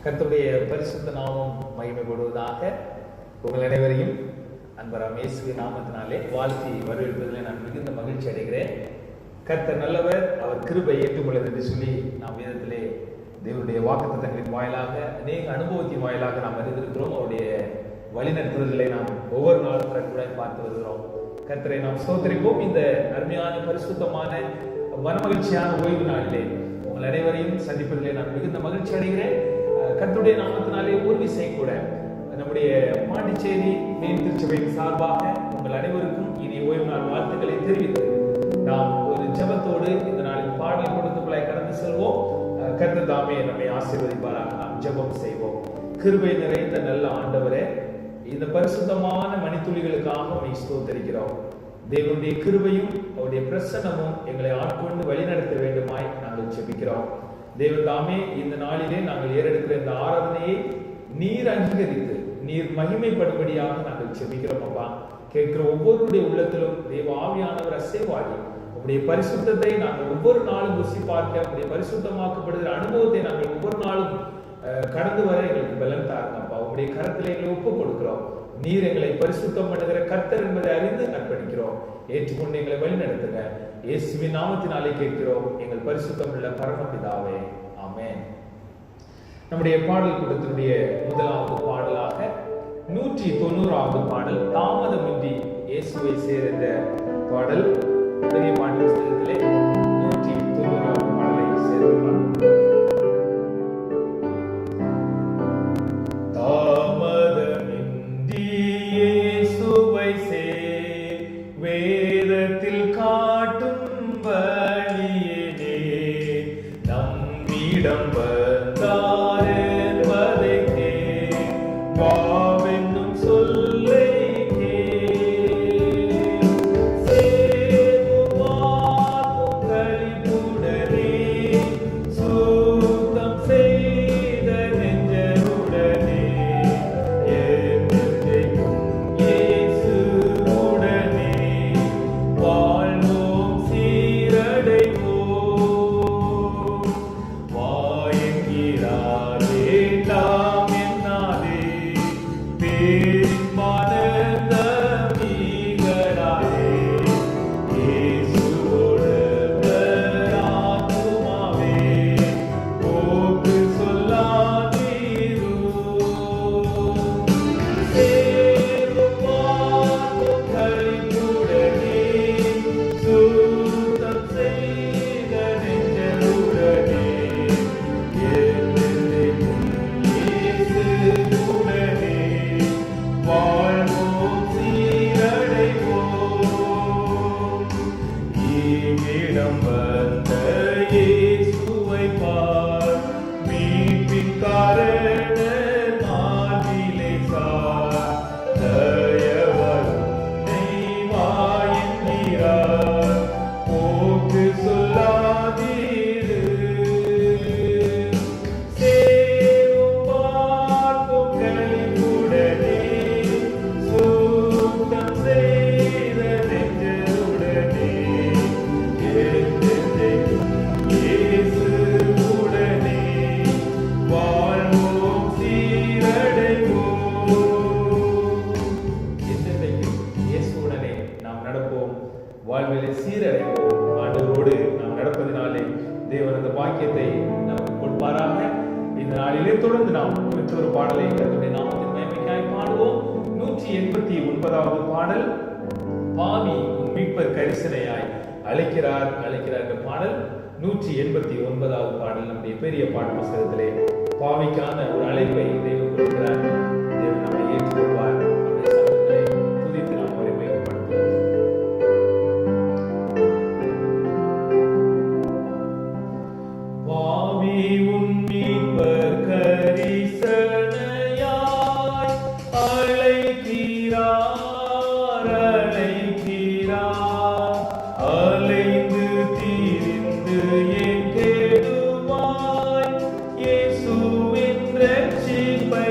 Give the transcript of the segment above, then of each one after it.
கர்த்தருடைய பரிசுத்த நாமம் மகிமைப்படுவதாக. உங்கள் அனைவரையும் அன்பராம் இயேசுவின் நாமத்தினாலே வாழ்த்தி வரவேற்பதில் நான் மிகுந்த மகிழ்ச்சி அடைகிறேன். கர்த்தர் நல்லவர், அவர் கிருபை ஏற்றுக்கொள்ளது என்று சொல்லி நாம் வேதத்திலே தேவனுடைய வாக்குத்தத்தங்களின் வாயிலாக அநேக அனுபவத்தின் வாயிலாக நாம் அறிந்திருக்கிறோம். அவருடைய வழிநடத்துதல்களை நாம் ஒவ்வொரு நாளும் கண்கூடாய் பார்த்து வருகிறோம். கர்த்தரை நாம் ஸ்தோத்திரிப்போம். இந்த அருமையான பரிசுத்தமான மனமகிழ்ச்சியான ஓய்வு நாளிலே உங்கள் அனைவரையும் சந்திப்பதிலே நான் மிகுந்த மகிழ்ச்சி அடைகிறேன். கர்த்தருடைய நாமத்தினாலே ஒரு விஷயம் கூட நம்முடைய பாண்டிச்சேரி மேல் திருச்சபையின் சார்பாக உங்கள் அனைவருக்கும் இனி ஓய்வு நாள் வாழ்த்துக்களை தெரிவித்து நாம் ஒரு ஜெபத்தோடு இந்த நாளில் பாடல் கொடுத்துக்குள்ளாய் கடந்து செல்வோம். கர்த்தர் தாமே நம்மை ஆசீர்வதிப்பாராக. நாம் ஜெபம் செய்வோம். கிருபை நிறைந்த நல்ல ஆண்டவரே, இந்த பரிசுத்தமான மணித்துளிகளுக்காக உம்மை ஸ்தோத்திரிக்கிறோம். தேவனுடைய கிருபையும் அவருடைய பிரசன்னமும் எங்களை ஆட்கொண்டு வழிநடத்த வேண்டுமாய் நாங்கள் ஜெபிக்கிறோம். தேவன் தாமே இந்த நாளிலே நாங்கள் ஏறெடுக்கிற இந்த ஆராதனையை நீர் அங்கீகரித்து நீர் மகிமைப்படும்படியாக நாங்கள் ஜெபிக்கிறோம். அப்பா, கேட்கிற ஒவ்வொருடைய உள்ளத்திலும் தேவ ஆவியானவர் அசைவாடி உங்களுடைய பரிசுத்தத்தை நாங்கள் ஒவ்வொரு நாளும் ருசி பார்க்க, உங்களுடைய பரிசுத்தமாக்கப்படுகிற அனுபவத்தை நாங்கள் ஒவ்வொரு நாளும் கடந்து வர எங்களுக்கு பலன் தாருங்கப்பா. உங்களுடைய கரத்தில் எங்களை ஒப்புக் கொடுக்கிறோம். நீர் எங்களை பரிசுத்தம் பண்ணுகிற கர்த்தர் என்பதை அறிந்து அர்ப்பணிக்கிறோம். ஏற்றுக்கொண்டு எங்களை வழி நடத்துங்க. இயேசுவின் நாமத்தினாலே கேட்கிறோம் எங்கள் பரிசுத்தம் உள்ள பரமபிதாவே, ஆமென். நம்முடைய பாடல் கூட்டத்தினுடைய முதலாவது பாடலாக 190வது பாடல், தாமதமின்றி இயேசுவை சேர்ந்த பாடல். பெரிய பாடல் புத்தகத்திலே 190வது பாடலை சேர்ந்தார். வேதத்தில் காட்டும் வழியிலே நம்மிடம் வந்தார் என்பதை வாவென்னும் சொல்லை களிப்புடனே சுத்தம் செய்த நெஞ்சருடனே வாழ்விலே சீரடைவோம். ஆண்டவரோடு நாம் நடப்பதினாலே தேவன் அந்த பாக்கியத்தை நமக்கு கொடுப்பாராக. இந்த நாளிலே தொடர்ந்து நாம் மற்றொரு பாடலை கர்த்தருடைய நாமத்தின் மகிமைக்காய் பாடுவோம். 189வது பாடல், பாவி உன் மீட்பர் கரிசனையாய் அழைக்கிறார் அழைக்கிறார் என்ற பாடல். 189வது பாடல் நம்முடைய பெரிய பாட்டு புத்தகத்திலே பாவிக்கான ஒரு அழைப்பை தேவன் கொடுக்கிறார். தேவன் நம்மை ஏற்றுக்கொள்வார். நம்முடைய சமூகத்தை துதித்து நாம் அவரை மேம்படுத்துவோம். பாவி உன் மீட்பர் கரிசனையாய் அழைக்கிறார் அழைக்கிறார். அலைந்து தீர்ந்து என் கேடுவாய் இயேசுவின் ரட்சிப்பை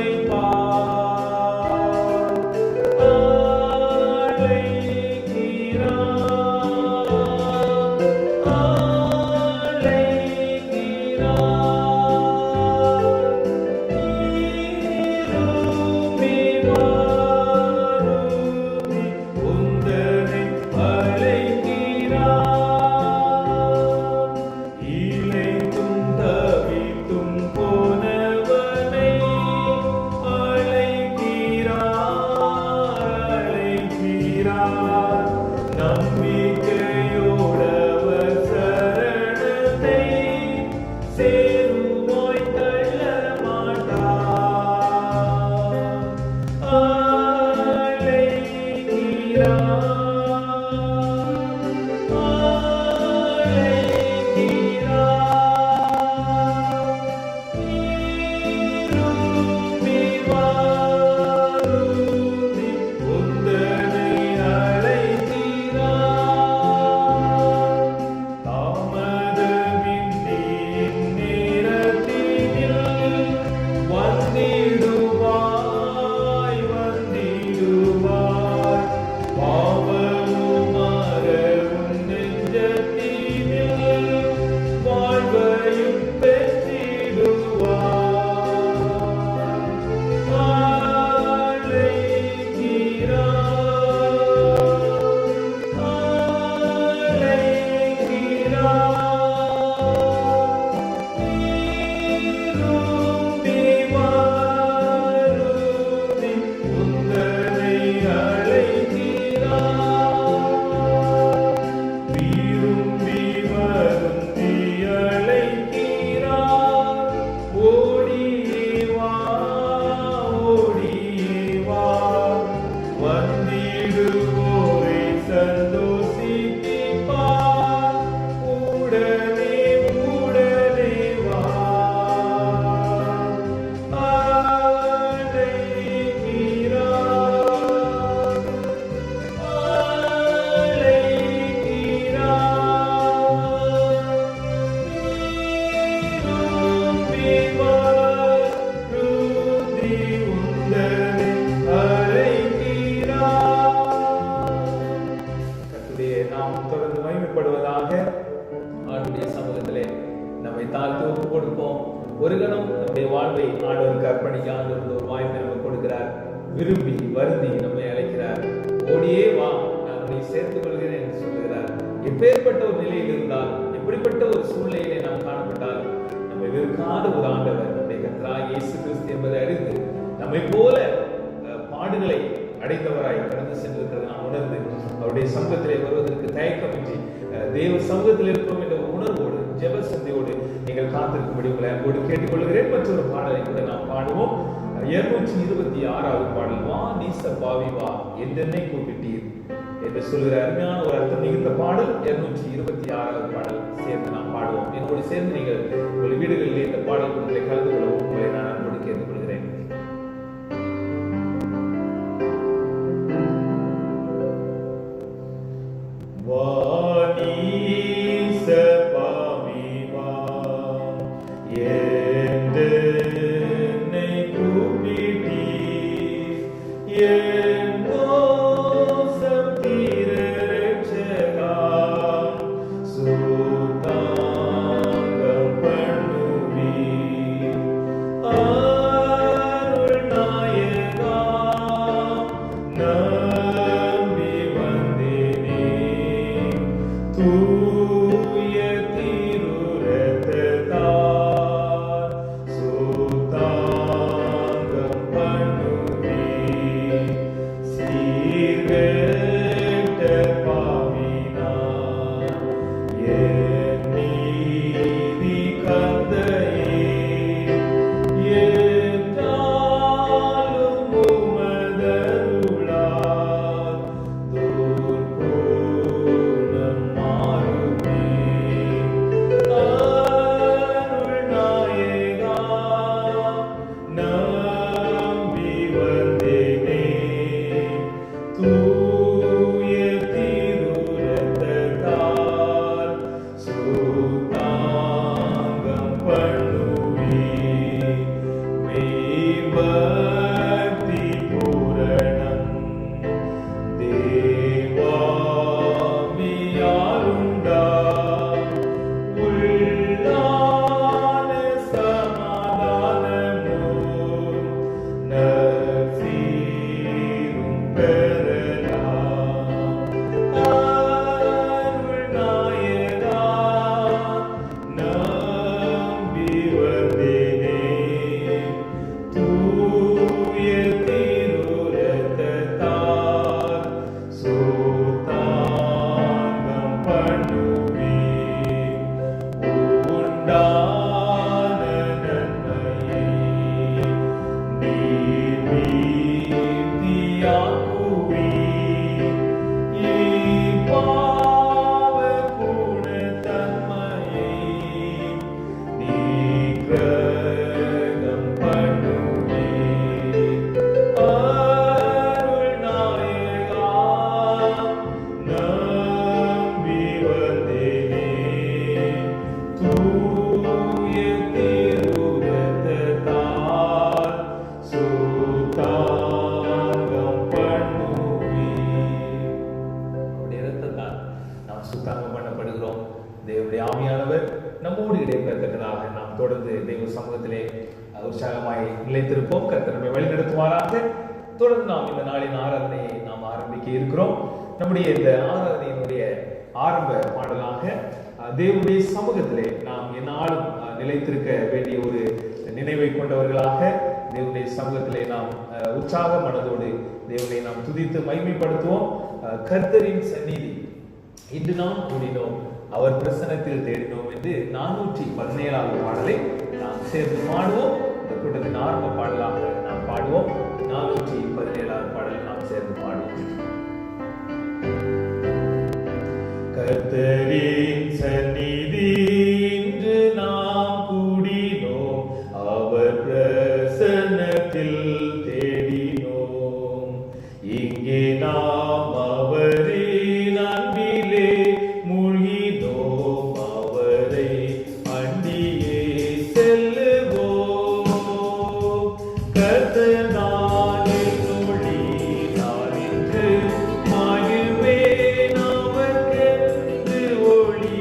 நம்மை தாழ்த்தி ஒப்பு கொடுப்போம். ஒரு கணம் நம்முடைய வாழ்வை ஆண்டவருக்கு அர்ப்பணிக்க ஆண்டவர் ஒரு வாய்ப்பை நமக்கு கொடுக்கிறார். விரும்பி வருந்தி நம்மை அழைக்கிறார். ஓடியே வா, நான் உன்னை சேர்த்துக் கொள்கிறேன் என்று சொல்லுகிறார். எப்பேற்பட்ட ஒரு நிலையில் இருந்தால், எப்படிப்பட்ட ஒரு சூழ்நிலையிலே நாம் காணப்பட்டால், நம்மை வெறுக்காத ஒரு ஆண்டவர் நம்முடைய கர்த்தராகிய இயேசு கிறிஸ்து என்பதை அறிந்து நம்மை போல பாடுகளை அடைந்தவராய் கடந்து சென்றிருக்கிறது நாம் உணர்ந்து அவருடைய சமூகத்திலே வருவதற்கு தயக்கமின்றி தேவ சமூகத்தில் இருக்கிறோம் என்ற உணர்வோடு ஜெப சிந்தையோடு நீங்கள் காத்திருக்கும்படி உங்களை அன்போடு கேட்டுக்கொள்கிறேன். மற்றொரு பாடலை கூட நாம் பாடுவோம். 226வது பாடல், வா நீச பாவி வா என்றென்னை கூப்பிட்டீர் என்று சொல்கிற அருமையான ஒரு அர்த்தம் மிகுந்த பாடல் 226வது பாடல் சேர்ந்து நாம் பாடுவோம். என்னோடு சேர்ந்து நீங்கள் உங்கள் வீடுகளிலே இந்த பாடல் உங்களை கலந்து கொள்ளவும் உங்களை நான் அன்போடு கேட்டுக்கொள்கிறேன். உற்சாகமாய் நிலைத்திருப்போம். கர்த்தர் நம்மை வழிநடத்துவாராக. தொடர்ந்து நாம் இந்த நாளின் ஆராதனையை நாம் ஆரம்பிக்க இருக்கிறோம். நம்முடைய இந்த ஆராதனையினுடைய ஆரம்ப பாடலாக தேவனுடைய சமூகத்திலே நாம் எந்நாளும் நிலைத்திருக்க வேண்டிய ஒரு நினைவை கொண்டவர்களாக தேவனுடைய சமூகத்திலே நாம் உற்சாக மனதோடு தேவனை நாம் துதித்து மகிமைப்படுத்துவோம். கர்த்தரின் சந்நிதி இன்று நாம் கூடினோம், அவர் பிரசன்னத்தில் தேடினோம் என்று 417வது பாடலை நாம் சேர்ந்து பாடுவோம். இந்த கூட்டத்தின் ஆரம்ப பாடலாக நாம் பாடுவோம். 417வது பாடலை நாம் சேர்ந்து பாடுவோம். கர்த்தரின் சந்நிதி இன்று நாம் கூடினோம், அவர் பிரசன்னத்தில் தேடினோம். இங்கே நாம் அவரின் அன்பிலே மூழ்கினோம், அவரை அண்டியே செல்லுவோம். கர்த்தர் நாளில் ஒளி நாளின்று மகிழ்வே நமக்கென்று ஒளி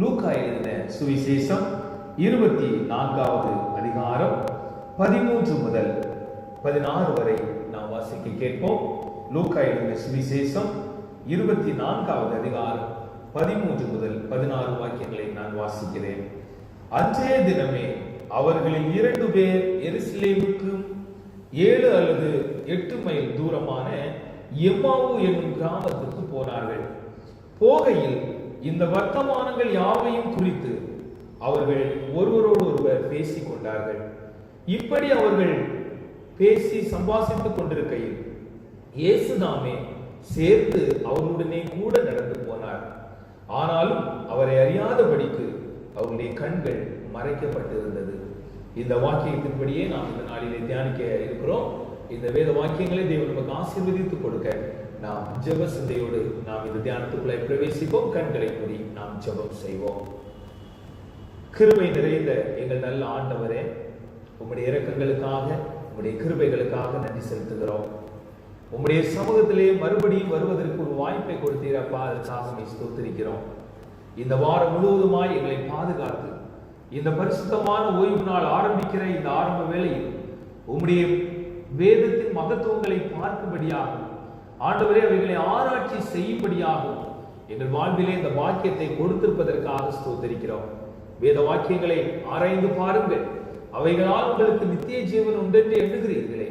லூக்கா எழுதின சுவிசேஷம் 24வது அதிகாரம் 13 முதல் 16 வரை நாம் வாசிக்க கேட்போம். லூக்கா எழுதின சுவிசேஷம் 24வது அதிகாரம் 13 முதல் 16 வாக்கியங்களை நான் வாசிக்கிறேன். அன்றைய தினமே அவர்களில் 2 பேர் எருசலேமுக்கு 7 அல்லது 8 மைல் தூரமான எம்மாவு என்னும் கிராமத்துக்கு போனார்கள். போகையில் இந்த வர்த்தமானங்கள் யாவையும் குறித்து அவர்கள் ஒருவரோடு ஒருவர் பேசிக் கொண்டார்கள். இப்படி அவர்கள் பேசி சம்பாஷித்துக் கொண்டிருக்கையில் இயேசுதாமே சேர்த்து அவர்களுடனே கூட நடந்து போனார். ஆனாலும் அவரை அறியாதபடிக்கு அவருடைய கண்கள் மறைக்கப்பட்டிருந்தது. இந்த வாக்கியத்தின்படியே நாம் இந்த நாளிலே தியானிக்க இருக்கிறோம். இந்த வேத வாக்கியங்களை தேவன் நமக்கு ஆசீர்வதித்துக் கொடுக்க நாம் ஜெப சிந்தையோடு நாம் இந்த தியானத்துக்குள்ளே பிரவேசிப்போம். கண்களை மூடி நாம் ஜெபம் செய்வோம். கிருபை நிறைந்த எங்கள் நல்ல ஆண்டவரே, உம்முடைய இரக்கங்களுக்காக உம்முடைய கிருபைகளுக்காக நன்றி செலுத்துகிறோம். உம்முடைய சமூகத்திலே மறுபடியும் வருவதற்கு ஒரு வாய்ப்பை கொடுத்தீரப்பா, அதற்காக ஸ்தோத்திரிக்கிறோம். இந்த வாரம் முழுவதுமாய் எங்களை பாதுகாத்து இந்த பரிசுத்தமான ஓய்வு நாள் ஆரம்பிக்கிற இந்த ஆரம்ப வேளையில் உம்முடைய வேதத்தின் மகத்துவங்களை பார்க்கும்படியாகும் ஆண்டவரே, அவைகளை ஆராய்ச்சி செய்யும்படியாகும் எங்கள் வாழ்விலே இந்த வாக்கியத்தை கொடுத்திருப்பதற்காக ஸ்தோத்திரிக்கிறோம். வேத வாக்கியங்களை ஆராய்ந்து பாருங்கள், அவைகளால் உங்களுக்கு நித்திய ஜீவன் உண்டென்று எண்ணுகிறீர்களே,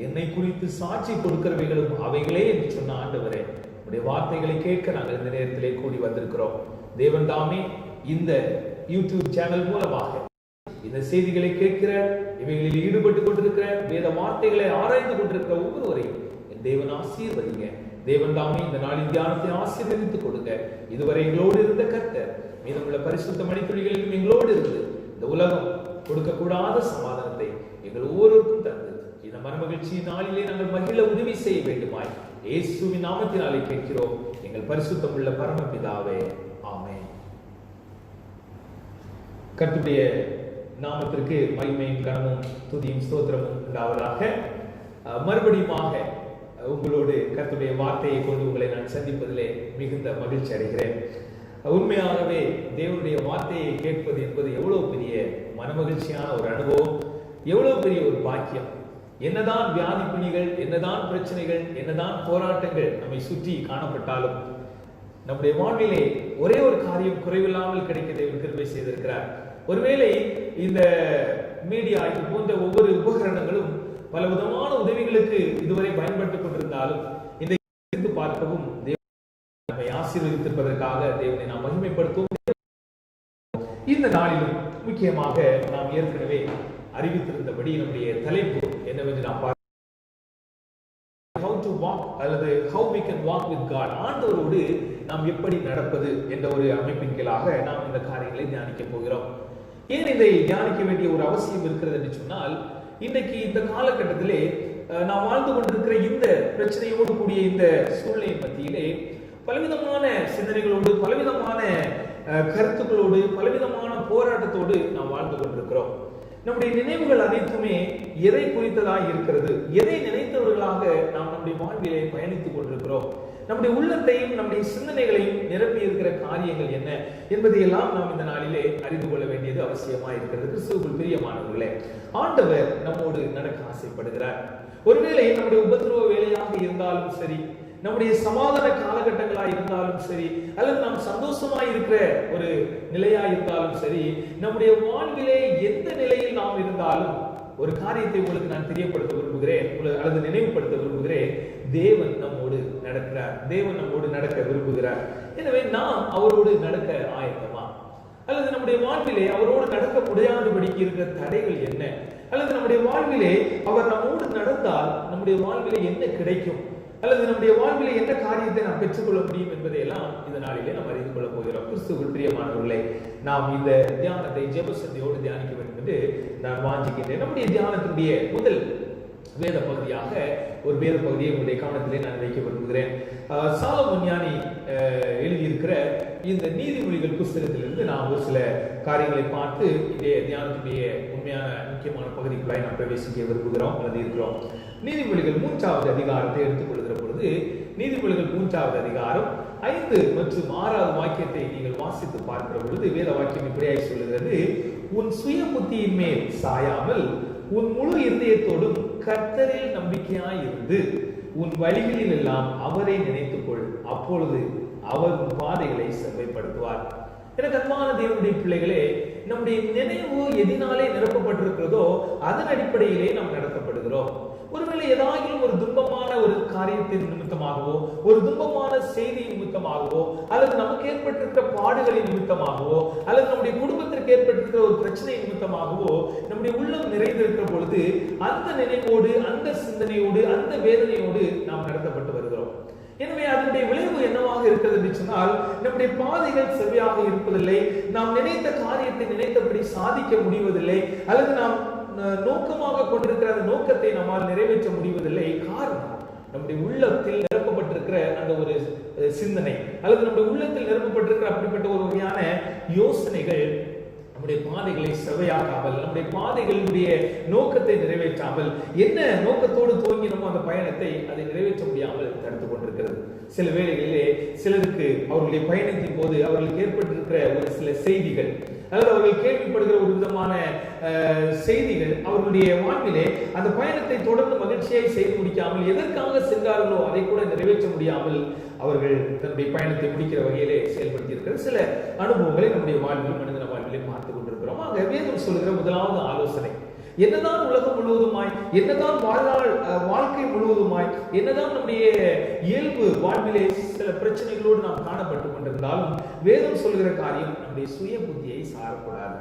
என்னை குறித்து சாட்சி கொடுக்கிறவைகளும் அவைகளே என்று சொன்ன ஆண்டவரே, உடைய வார்த்தைகளை கேட்க நாங்கள் இந்த நேரத்திலே கூடி வந்திருக்கிறோம். தேவன் தாமே இந்த யூடியூப் சேனல் மூலமாக இந்த செய்திகளை கேட்கிற, இவைகளில் ஈடுபட்டு கொண்டிருக்கிற, வேத வார்த்தைகளை ஆராய்ந்து கொண்டிருக்கிற ஒவ்வொருவரையும் தேவன் ஆசீர்வதிங்க. தேவன் தாமே இந்த நாளின் தியானத்தை ஆசீர்வதித்துக் கொடுங்க. இதுவரை எங்களோடு இருந்த கர்த்தர் மீதமுள்ள பரிசுத்த மணித்துளிகளிலும் எங்களோடு இருந்து இந்த உலகம் கொடுக்கக்கூடாத சமாதானத்தை எங்கள் ஒவ்வொருவருக்கும் தந்து இந்த மனமகிழ்ச்சியின் நாளிலே நாங்கள் மகிழ உதவி செய்ய வேண்டுமாய் இயேசுவின் நாமத்தினாலே கேட்கிறோம் எங்கள் பரிசுத்தம் உள்ள பரமபிதாவே, ஆமென். கர்த்தருடைய நாமத்திற்கு மகிமையும் கனமும் துதியும் ஸ்தோத்திரமும் உண்டாவதாக. மறுபடியுமாக உங்களோடு கர்த்தருடைய வார்த்தையை கொண்டு உங்களை நான் சந்திப்பதிலே மிகுந்த மகிழ்ச்சி அடைகிறேன். உண்மையாகவே தேவனுடைய வார்த்தையை கேட்பது என்பது எவ்வளவு பெரிய மனமகிழ்ச்சியான ஒரு அனுபவம், எவ்வளவு பெரிய ஒரு பாக்கியம். என்னதான் வியாதி பிணிகள், என்னதான் பிரச்சனைகள், என்னதான் போராட்டங்கள் நம்மை சுற்றி காணப்பட்டாலும் நம்முடைய வாழ்விலே ஒரே ஒரு காரியம் குறைவில்லாமல் கிடைக்க தேவன் கிருபை செய்திருக்கிறார். ஒருவேளை இந்த மீடியா இது போன்ற ஒவ்வொரு உபகரணங்களும் பல விதமான உதவிகளுக்கு இதுவரை பயன்பட்டுக் கொண்டிருந்தாலும் இந்த பார்க்கவும் நம்மை ஆசீர்வதித்திருப்பதற்காக தேவனை நாம் மகிமைப்படுத்துவோம். இந்த நாளிலும் முக்கியமாக நாம் ஏற்கனவே அறிவித்திருந்தபடி நம்முடைய தலைப்பு என்னவென்று நாம் பார்க்க, how to walk அல்லது how we can walk with God, ஆண்டவரோடு நாம் எப்படி நடப்பது என்ற ஒரு அமைப்பின் கீழாக நாம் இந்த காரியங்களை தியானிக்க போகிறோம். ஏன் இதை தியானிக்க வேண்டிய ஒரு அவசியம் இருக்கிறது என்று சொன்னால், இன்றைக்கு இந்த காலகட்டத்திலே நாம் வாழ்ந்து கொண்டிருக்கிற இந்த பிரச்சனையோடு கூடிய இந்த சூழ்நிலை மத்தியிலே பலவிதமான சிந்தனைகளோடு, பலவிதமான கருத்துக்களோடு, பலவிதமான போராட்டத்தோடு நாம் வாழ்ந்து கொண்டிருக்கிறோம். நம்முடைய நினைவுகள் அனைத்துமே எதை குறித்ததாக இருக்கிறது, எதை நினைத்தவர்களாக நாம் நம்முடைய வாழ்விலே பயணித்துக் கொண்டிருக்கிறோம். நம்முடைய உள்ளத்தையும் நம்முடைய சிந்தனைகளையும் நிரப்பி இருக்கிற காரியங்கள் என்ன என்பதையெல்லாம் நாம் இந்த நாளிலே அறிந்து கொள்ள வேண்டியது அவசியமா இருக்கிறது. கிறிஸ்துவுக்குள் பிரியமானவர்களே, ஆண்டவர் நம்மோடு நடக்க ஆசைப்படுகிறார். ஒருவேளை நம்முடைய உபத்திரவ வேலையாக இருந்தாலும் சரி, நம்முடைய சமாதான காலகட்டங்களா இருந்தாலும் சரி, அல்லது நாம் சந்தோஷமா இருக்கிற ஒரு நிலையா இருந்தாலும் சரி, நம்முடைய வாழ்விலே எந்த நிலையில் நாம் இருந்தாலும் ஒரு காரியத்தை உங்களுக்கு நான் தெரியப்படுத்த விரும்புகிறேன் அல்லது நினைவுபடுத்த விரும்புகிறேன். தேவன் நம்மோடு நடக்கிறார், தேவன் நம்மோடு நடக்க விரும்புகிறார். எனவே நாம் அவரோடு நடக்க ஆயத்தமா? அல்லது நம்முடைய வாழ்விலே அவரோடு நடக்க முடியாதபடிக்கு இருக்கிற தடைகள் என்ன? அல்லது நம்முடைய வாழ்விலே அவர் நம்மோடு நடந்தால் நம்முடைய வாழ்விலே என்ன கிடைக்கும்? அல்லது நம்முடைய வாழ்விலே என்ன காரியத்தை நாம் பெற்றுக்கொள்ள முடியும் என்பதையெல்லாம் இந்த நாளிலே நாம் அறிந்து கொள்ள போகிறோம். கிறிஸ்துவுக்குள் பிரியமானவர்களே, நாம் இந்த தியானத்தை ஜெபசந்தியோடு தியானிக்க வேண்டும் என்று நான் வாஞ்சிக்கின்றேன். நம்முடைய தியானத்தினுடைய முதல் வேத பகுதியாக ஒரு வேத பகுதியை உங்களுடைய கவனத்திலே நான் வைக்க விரும்புகிறேன். சாலமோன் ஞானி எழுதியிருக்கிற இந்த நீதிமொழிகள் புஸ்தகத்திலிருந்து நாம் ஒரு சில காரியங்களை பார்த்து இந்த தியானத்துடைய உண்மையான முக்கியமான பகுதிக்குள்ளாய் நாம் பிரவேசிக்க விரும்புகிறோம் அல்லது இருக்கிறோம். நீதிமொழிகள் 3வது அதிகாரத்தை எடுத்துக்கொள்கிற பொழுது, நீதிமொழிகள் 3வது அதிகாரம் 5 மற்றும் 6வது வாக்கியத்தை நீங்கள் வாசித்து பார்க்கிற பொழுது வேத வாக்கியம் இப்படியாய் சொல்லுகிறது: உன் சுய புத்தியின் மேல் சாயாமல் உன் முழு இதயத்தோடும் கர்த்தரில் நம்பிக்கையாய் இருந்து உன் வழிகளில் எல்லாம் அவரை நினைத்துக்கொள், அப்பொழுது அவர் உன் பாதைகளை செவ்வைப்படுத்துவார். எனக்கு அன்பான தேவனுடைய பிள்ளைகளே, நம்முடைய நினைவு எதினாலே நிரப்பப்பட்டிருக்கிறதோ அதன் அடிப்படையிலே நாம் நடத்தப்படுகிறோம். ஒருவேளை ஏதாகிலும் ஒரு துன்பமான ஒரு காரியத்தின் நிமித்தமாகவோ, ஒரு துன்பமான செய்தி நிமித்தமாகவோ, அல்லது நமக்கு ஏற்பட்டிருக்கிற பாடுகளின் நிமித்தமாகவோ, அல்லது நம்முடைய குடும்பத்திற்கு ஏற்பட்டிருக்கிற ஒரு பிரச்சனை நிமித்தமாகவோ நம்முடைய உள்ளம் நிறைந்திருக்கிற பொழுது அந்த நினைவோடு, அந்த சிந்தனையோடு, அந்த வேதனையோடு நாம் நடத்தப்பட்டு வருகிறோம். எனவே அதனுடைய விளைவு என்னவாக இருக்கிறது என்று சொன்னால், நம்முடைய பாதைகள் செவ்வையாக இருப்பதில்லை, நாம் நினைத்த காரியத்தை நினைத்தபடி சாதிக்க முடிவதில்லை, அல்லது நாம் நோக்கமாக கொண்டிருக்கிற அந்த நோக்கத்தை நம்மால் நிறைவேற்ற முடிவதில்லை. காரணம், நம்முடைய உள்ளத்தில் நிரப்பப்பட்டிருக்கிற அந்த ஒரு சிந்தனை அல்லது நம்முடைய உள்ளத்தில் நிரப்பப்பட்டிருக்கிற அப்படிப்பட்ட ஒரு வகையான யோசனைகள் நம்முடைய பாதைகளை செவையாகாமல், நம்முடைய பாதைகளுடைய நோக்கத்தை நிறைவேற்றாமல், என்ன நோக்கத்தோடு துவங்கினமோ அந்த பயணத்தை அதை நிறைவேற்ற முடியாமல் தடுத்து கொண்டிருக்கிறது. சில வேளைகளிலே சிலருக்கு அவர்களுடைய பயணத்தின் போது அவர்களுக்கு ஏற்பட்டிருக்கிற ஒரு சில செய்திகள் அல்லது அவர்கள் கேள்விப்படுகிற ஒரு விதமான செய்திகள் அவர்களுடைய வாழ்விலே அந்த பயணத்தை தொடர்ந்து மகிழ்ச்சியை செய்து முடிக்காமல், எதற்காக சென்றார்களோ அதை கூட நிறைவேற்ற முடியாமல் அவர்கள் தன்னுடைய பயணத்தை முடிக்கிற வகையிலே செயல்படுத்தி இருக்கிற சில அனுபவங்களை நம்முடைய வாழ்வில், மனிதன வாழ்விலே பார்த்து கொண்டிருக்கிறோம். ஆக வேதம் சொல்லுகிற முதலாவது ஆலோசனை, என்னதான் உலகம் முழுவதுமாய், என்னதான் வாழ்க்கை முழுவதுமாய், என்னதான் நம்முடைய இயல்பு வாழ்விலே சில பிரச்சனைகளோடு நாம் காணப்பட்டு கொண்டிருந்தாலும் வேதம் சொல்லுகிற காரியம் நம்முடைய சுய புத்தியை சாரக்கூடாது.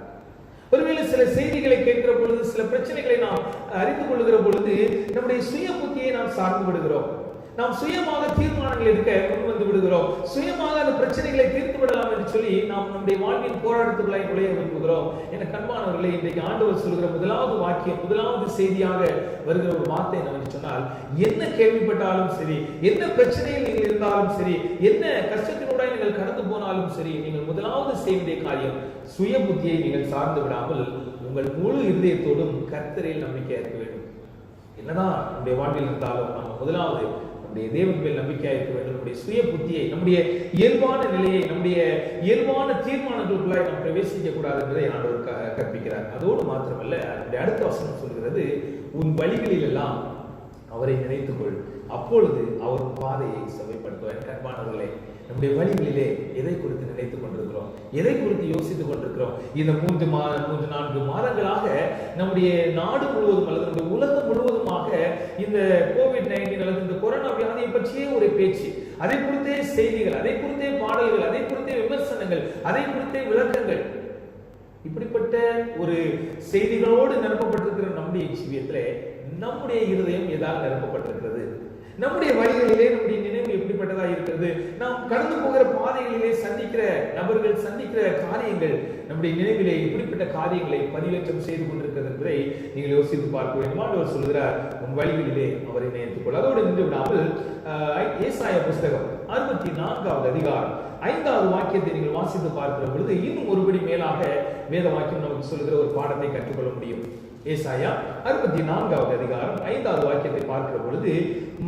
ஒருவேளை சில செய்திகளை கேட்கிற பொழுது, சில பிரச்சனைகளை நாம் அறிந்து கொள்ளுகிற பொழுது நம்முடைய சுய புத்தியை நாம் சார்ந்து விடுகிறோம். நாம் சுயமாக தீர்மானங்கள் எடுக்க முன் வந்து விடுகிறோம். சுயமாக அந்த பிரச்சனைகளை தீர்த்து விடலாம் என்று சொல்லி நாம் நம்முடைய வாழ்வின் போராட்டத்துக்குள்ளாய் நுழைய விரும்புகிறோம். என கண்பானவர்களே, இன்றைக்கு ஆண்டவர் சொல்கிற முதலாவது வாக்கியம், முதலாவது செய்தியாக வருகிற ஒரு வார்த்தை என்னவென்று சொன்னால், என்ன கேள்விப்பட்டாலும் சரி, என்ன பிரச்சனையில் நீங்கள் இருந்தாலும் சரி, என்ன கஷ்டத்தினூட நீங்கள் கடந்து போனாலும் சரி, நீங்கள் முதலாவது செய்ய வேண்டிய காரியம், சுய புத்தியை நீங்கள் சார்ந்து விடாமல் உங்கள் முழு இதயத்தோடும் கர்த்தரில் நம்பிக்கை இருக்க வேண்டும். என்னதான் நம்முடைய வாழ்வில் இருந்தாலும் நம்ம முதலாவது நம்முடைய தேவன் மேல் நம்பிக்கையா இருக்க வேண்டும். நம்முடைய சுய புத்தியை, நம்முடைய இயல்பான நிலையை, நம்முடைய இயல்பான தீர்மானங்களுக்குள்ளாய் நாம் பிரவேசிக்க கூடாது என்பதை ஆண்டவர் கற்பிக்கிறார். அதோடு மாத்திரமல்ல, அதனுடைய அடுத்த வசனம் சொல்கிறது, உன் வழிகளில் எல்லாம் அவரை நினைத்துக்கொள், அப்பொழுது அவர் பாதையை செவ்வைப்படுத்துவார். கண்பானவர்களே, நம்முடைய வழிகளிலே எதை குறித்து நினைத்துக் கொண்டிருக்கிறோம், எதை குறித்து யோசித்துக் கொண்டிருக்கிறோம்? இந்த 3-4 மாதங்களாக நம்முடைய நாடு முழுவதும் அல்லது நம்முடைய உலகம் முழுவதுமாக இந்த கோவிட்-19 அல்லது இந்த கொரோனா வியாதியை பற்றியே ஒரு பேச்சு, அதை குறித்தே செய்திகள், அதை குறித்தே பாடல்கள், அதை குறித்தே விமர்சனங்கள், அதை குறித்தே விளக்கங்கள், இப்படிப்பட்ட ஒரு செய்திகளோடு நிரப்பப்பட்டிருக்கிற நம்முடைய ஜீவியத்திலே நம்முடைய இருதயம் எதால் நிரப்பப்பட்டிருக்கிறது? நம்முடைய வழிகளிலே நம்முடைய நினைவு எப்படிப்பட்டதா இருக்கிறது? நாம் கடந்து போகிற பாதைகளிலே சந்திக்கிற நபர்கள், சந்திக்கிற காரியங்கள் நம்முடைய நினைவிலே இப்படிப்பட்ட காரியங்களை பதிவேற்றம் செய்து கொண்டிருக்கிறது என்பதை நீங்கள் யோசித்து பார்க்க வேண்டும். ஆண்டவர் சொல்கிறார், உன் வழிகளிலே அவரை நினைத்துக்கொள். அதோடு நின்று விடாமல் ஏசாயா புஸ்தகம் 64வது அதிகாரம் 5வது வாக்கியத்தை நீங்கள் வாசித்து பார்க்கிற பொழுது இன்னும் ஒருபடி மேலாக வேத வாக்கியம் நமக்கு சொல்கிற ஒரு பாடத்தை கற்றுக்கொள்ள முடியும். ஏசாயா 64வது அதிகாரம் 5வது வாக்கியத்தை பார்க்கிற பொழுது,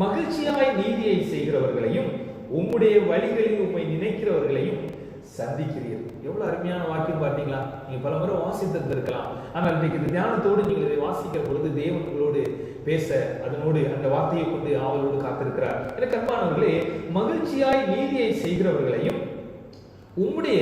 மகிழ்ச்சியாய் நீதியை செய்கிறவர்களையும் உம்முடைய வழிகளில் உம்மை நினைக்கிறவர்களையும் சந்திக்கிறீர். எவ்வளவு அருமையான வாக்கியம் பார்த்தீங்களா? நீங்க பல முறை வாசித்திருந்திருக்கலாம். ஆனால் இன்றைக்கு இந்த தியானத்தோடு நீங்கள் இதை வாசிக்கிற பொழுது தேவன் உங்களோடு பேச, அதனோடு அந்த வார்த்தையை கொண்டு ஆவலோடு காத்திருக்கிறார். எனக்கு அன்பானவர்களே, மகிழ்ச்சியாய் நீதியை செய்கிறவர்களையும் உம்முடைய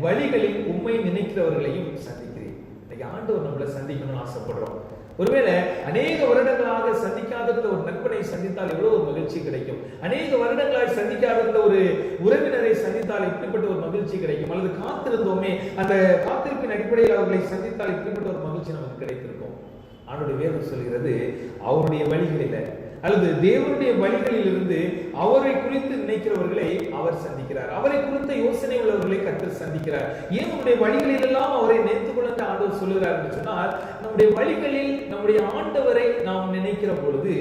வழிகளில் உம்மை நினைக்கிறவர்களையும் சந்திக்கிறீர். இன்னைக்கு ஆண்டவர் நம்மளை சந்திக்கணும்னு ஆசைப்படுறோம். ஒருவேளை அநேக வருடங்களாக சந்திக்காதிருந்த ஒரு நண்பனை சந்தித்தால் எவ்வளவு ஒரு மகிழ்ச்சி கிடைக்கும். அநேக வருடங்களாய் சந்திக்காதிருந்த ஒரு உறவினரை சந்தித்தால் இப்படிப்பட்ட ஒரு மகிழ்ச்சி கிடைக்கும். அல்லது காத்திருந்தோமே, அந்த காத்திருப்பின் அடிப்படையில் அவர்களை சந்தித்தால் இப்படிப்பட்ட ஒரு மகிழ்ச்சி நமக்கு கிடைத்திருக்கும். அவருடைய வேதம் சொல்கிறது, அவருடைய வழிகளில அல்லது தேவனுடைய வழிகளில் இருந்து அவரை குறித்து நினைக்கிறவர்களை அவர் சந்திக்கிறார். அவரை குறித்த யோசனை உள்ளவர்களை கர்த்தர் சந்திக்கிறார். ஏன் நம்முடைய வழிகளில் எல்லாம் அவரை நினைத்துக் கொள்ள ஆண்டவர் சொல்லுகிறார் என்று சொன்னால், நம்முடைய வழிகளில் நம்முடைய ஆண்டவரை நாம் நினைக்கிற பொழுது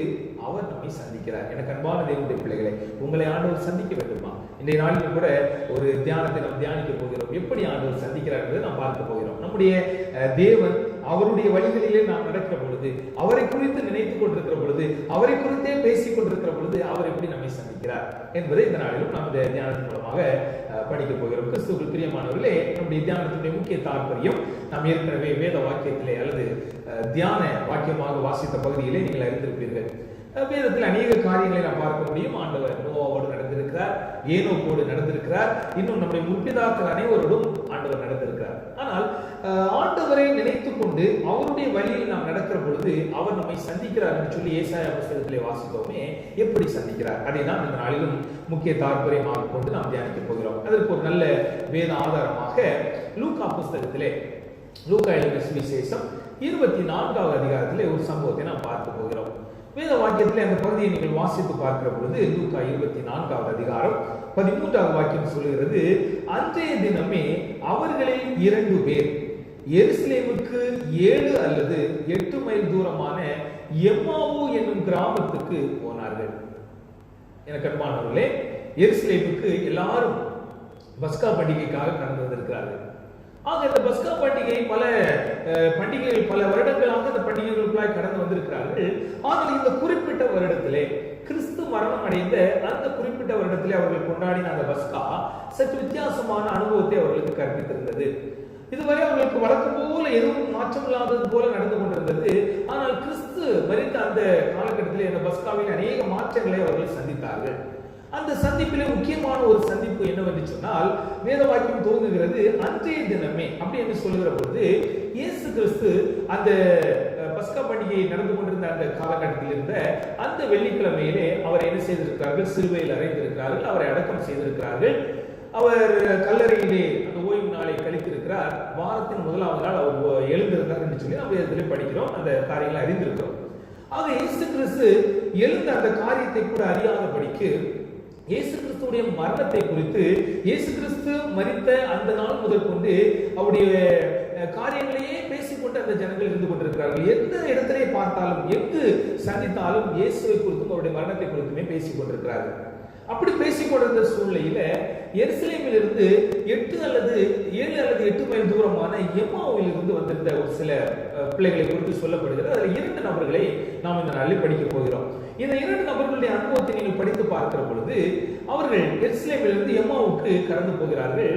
அவர் நம்மை சந்திக்கிறார். எனக்கு அன்பான தேவனுடைய பிள்ளைகளை, உங்களை ஆண்டவர் சந்திக்க வேண்டுமா? இன்றைய நாளில் கூட ஒரு தியானத்தை நாம் தியானிக்க போகிறோம். எப்படி ஆண்டவர் சந்திக்கிறார் என்பதை நாம் பார்க்க போகிறோம். நம்முடைய தேவன் அவருடைய வழிகளிலே நாம் நடக்கிற பொழுது, அவரை குறித்து நினைத்துக் கொண்டிருக்கிற பொழுது, அவரை குறித்தே பேசிக் கொண்டிருக்கிற பொழுது அவர் எப்படி நம்மை சந்திக்கிறார் என்பதை இந்த நாளிலும் நாம் இந்த தியானத்தின் மூலமாக படிக்க போகிறோம். கிறிஸ்துவுக்குள் பிரியமானவர்களே, நம்முடைய தியானத்தினுடைய முக்கிய தாற்பயம் நாம் ஏற்கனவே வேத வாக்கியத்திலே அல்லது தியான வாக்கியமாக வாசித்த பகுதியிலே நீங்கள் அறிந்திருப்பீர்கள். வேதத்தில் அநேக காரியங்களை நாம் பார்க்க முடியும். ஆண்டவர் நோவாவோடு நடந்திருக்கிறார், ஏனோக்கோடு நடந்திருக்கிறார், இன்னும் நம்முடைய முற்பிதாக்கள் அனைவரோடும் ஆண்டவர் நடந்திருக்கிறார். ஆனால் ஆண்டவரை நினைத்துக் கொண்டு அவருடைய வழியில் நாம் நடக்கிற பொழுது அவர் நம்மை சந்திக்கிறார் என்று சொல்லி ஏசாயா புத்தகத்திலே வாசித்தோமே, எப்படி சந்திக்கிறார்? அதை தான் இந்த நாளிலும் முக்கிய தாற்பயமாக கொண்டு நாம் தியானிக்க போகிறோம். அதற்கு ஒரு நல்ல வேத ஆதாரமாக லூக்கா புஸ்தகத்திலே, லூக்கா எழுதின சுவிசேஷம் 24வது அதிகாரத்திலே ஒரு சம்பவத்தை நாம் பார்க்க போகிறோம். வேத வாக்கியத்திலே அந்த பகுதியை நீங்கள் வாசித்து பார்க்கிற பொழுது லூக்கா 24வது அதிகாரம் 13வது வாக்கியம் சொல்லுகிறது, அன்றைய தினமே அவர்களில் 2 பேர் எருசலேமுக்கு 7 அல்லது 8 மைல் தூரமான எம்மாவு என்னும் கிராமத்துக்கு போனார்கள். எனக்கு அன்பானவர்களே, எருசலேமுக்கு எல்லாரும் பஸ்கா பண்டிகைக்காக கடந்து வந்திருக்கிறார்கள். ஆக இந்த பஸ்கா பண்டிகை பல பண்டிகைகள், பல வருடங்களாக இந்த பண்டிகைகளுக்குள்ளாய் கடந்து வந்திருக்கிறார்கள். ஆனால் இந்த குறிப்பிட்ட வருடத்திலே, கிறிஸ்து மரணம் அடைந்த அந்த குறிப்பிட்ட வருடத்திலே அவர்கள் கொண்டாடின அந்த பஸ்கா சற்று வித்தியாசமான அனுபவத்தை அவர்களுக்கு கற்பித்திருந்தது. இதுவரை அவர்களுக்கு வழக்கம் போல எதுவும் மாற்றம் இல்லாதது போல நடந்து கொண்டிருந்தது. ஆனால் கிறிஸ்து மரித்த அந்த காலகட்டத்திலே அந்த பஸ்காவில் அநேக மாற்றங்களை அவர்கள் சந்தித்தார்கள். அந்த சந்திப்பிலே முக்கியமான ஒரு சந்திப்பு என்னவென்று சொன்னால், வேத வாக்கியம் துவங்குகிறது அன்றைய தினமே அப்படி என்று சொல்லுகிற பொழுது, இயேசு கிறிஸ்து அந்த பஸ்கா பண்டிகை நடந்து கொண்டிருந்த அந்த காலகட்டத்தில் இருந்த அந்த வெள்ளிக்கிழமையிலே அவர் என்ன செய்திருக்கிறார்கள்? சிலுவையில் அறைந்திருக்கிறார்கள், அவரை அடக்கம் செய்திருக்கிறார்கள். அவர் கல்லறையிலே அந்த ஓய்வு நாளை கழித்திருக்கிறார். வாரத்தின் 1வது நாள் அவர் எழுந்திருந்தார் என்று சொல்லி நாம் வேதத்திலே படிக்கிறோம், அந்த காரியங்களை அறிந்திருக்கிறோம். ஆக இயேசு கிறிஸ்து எழுந்த அந்த காரியத்தை கூட அறியாதபடிக்கு இயேசு கிறிஸ்துடைய மரணத்தை குறித்து, இயேசு கிறிஸ்து மரித்த அந்த நாள் முதல் கொண்டு அவருடைய காரியங்களையே பேசிக்கொண்டு அந்த ஜனங்கள் இருந்து கொண்டிருக்கிறார்கள். எந்த இடத்திலே பார்த்தாலும், எங்கு சந்தித்தாலும் இயேசுவை குறித்தும் அவருடைய மரணத்தை குறித்துமே பேசிக் கொண்டிருக்கிறார்கள். அப்படி பேசிக்கொண்டிருந்த சூழ்நிலையில எருசலேமில் இருந்து 7 அல்லது 8 மைல் தூரமான எம்மாவில் இருந்து வந்திருந்த ஒரு சில பிள்ளைகளை குறித்து சொல்லப்படுகிறது. அதில் 2 நபர்களை நாம் இந்த நாளில் படிக்க போகிறோம். இந்த 2 நபர்களுடைய அனுபவத்தை நீங்கள் படித்து பார்க்கிற பொழுது, அவர்கள் எருசலேமில் இருந்து எம்மாவுக்கு கடந்து போகிறார்கள்.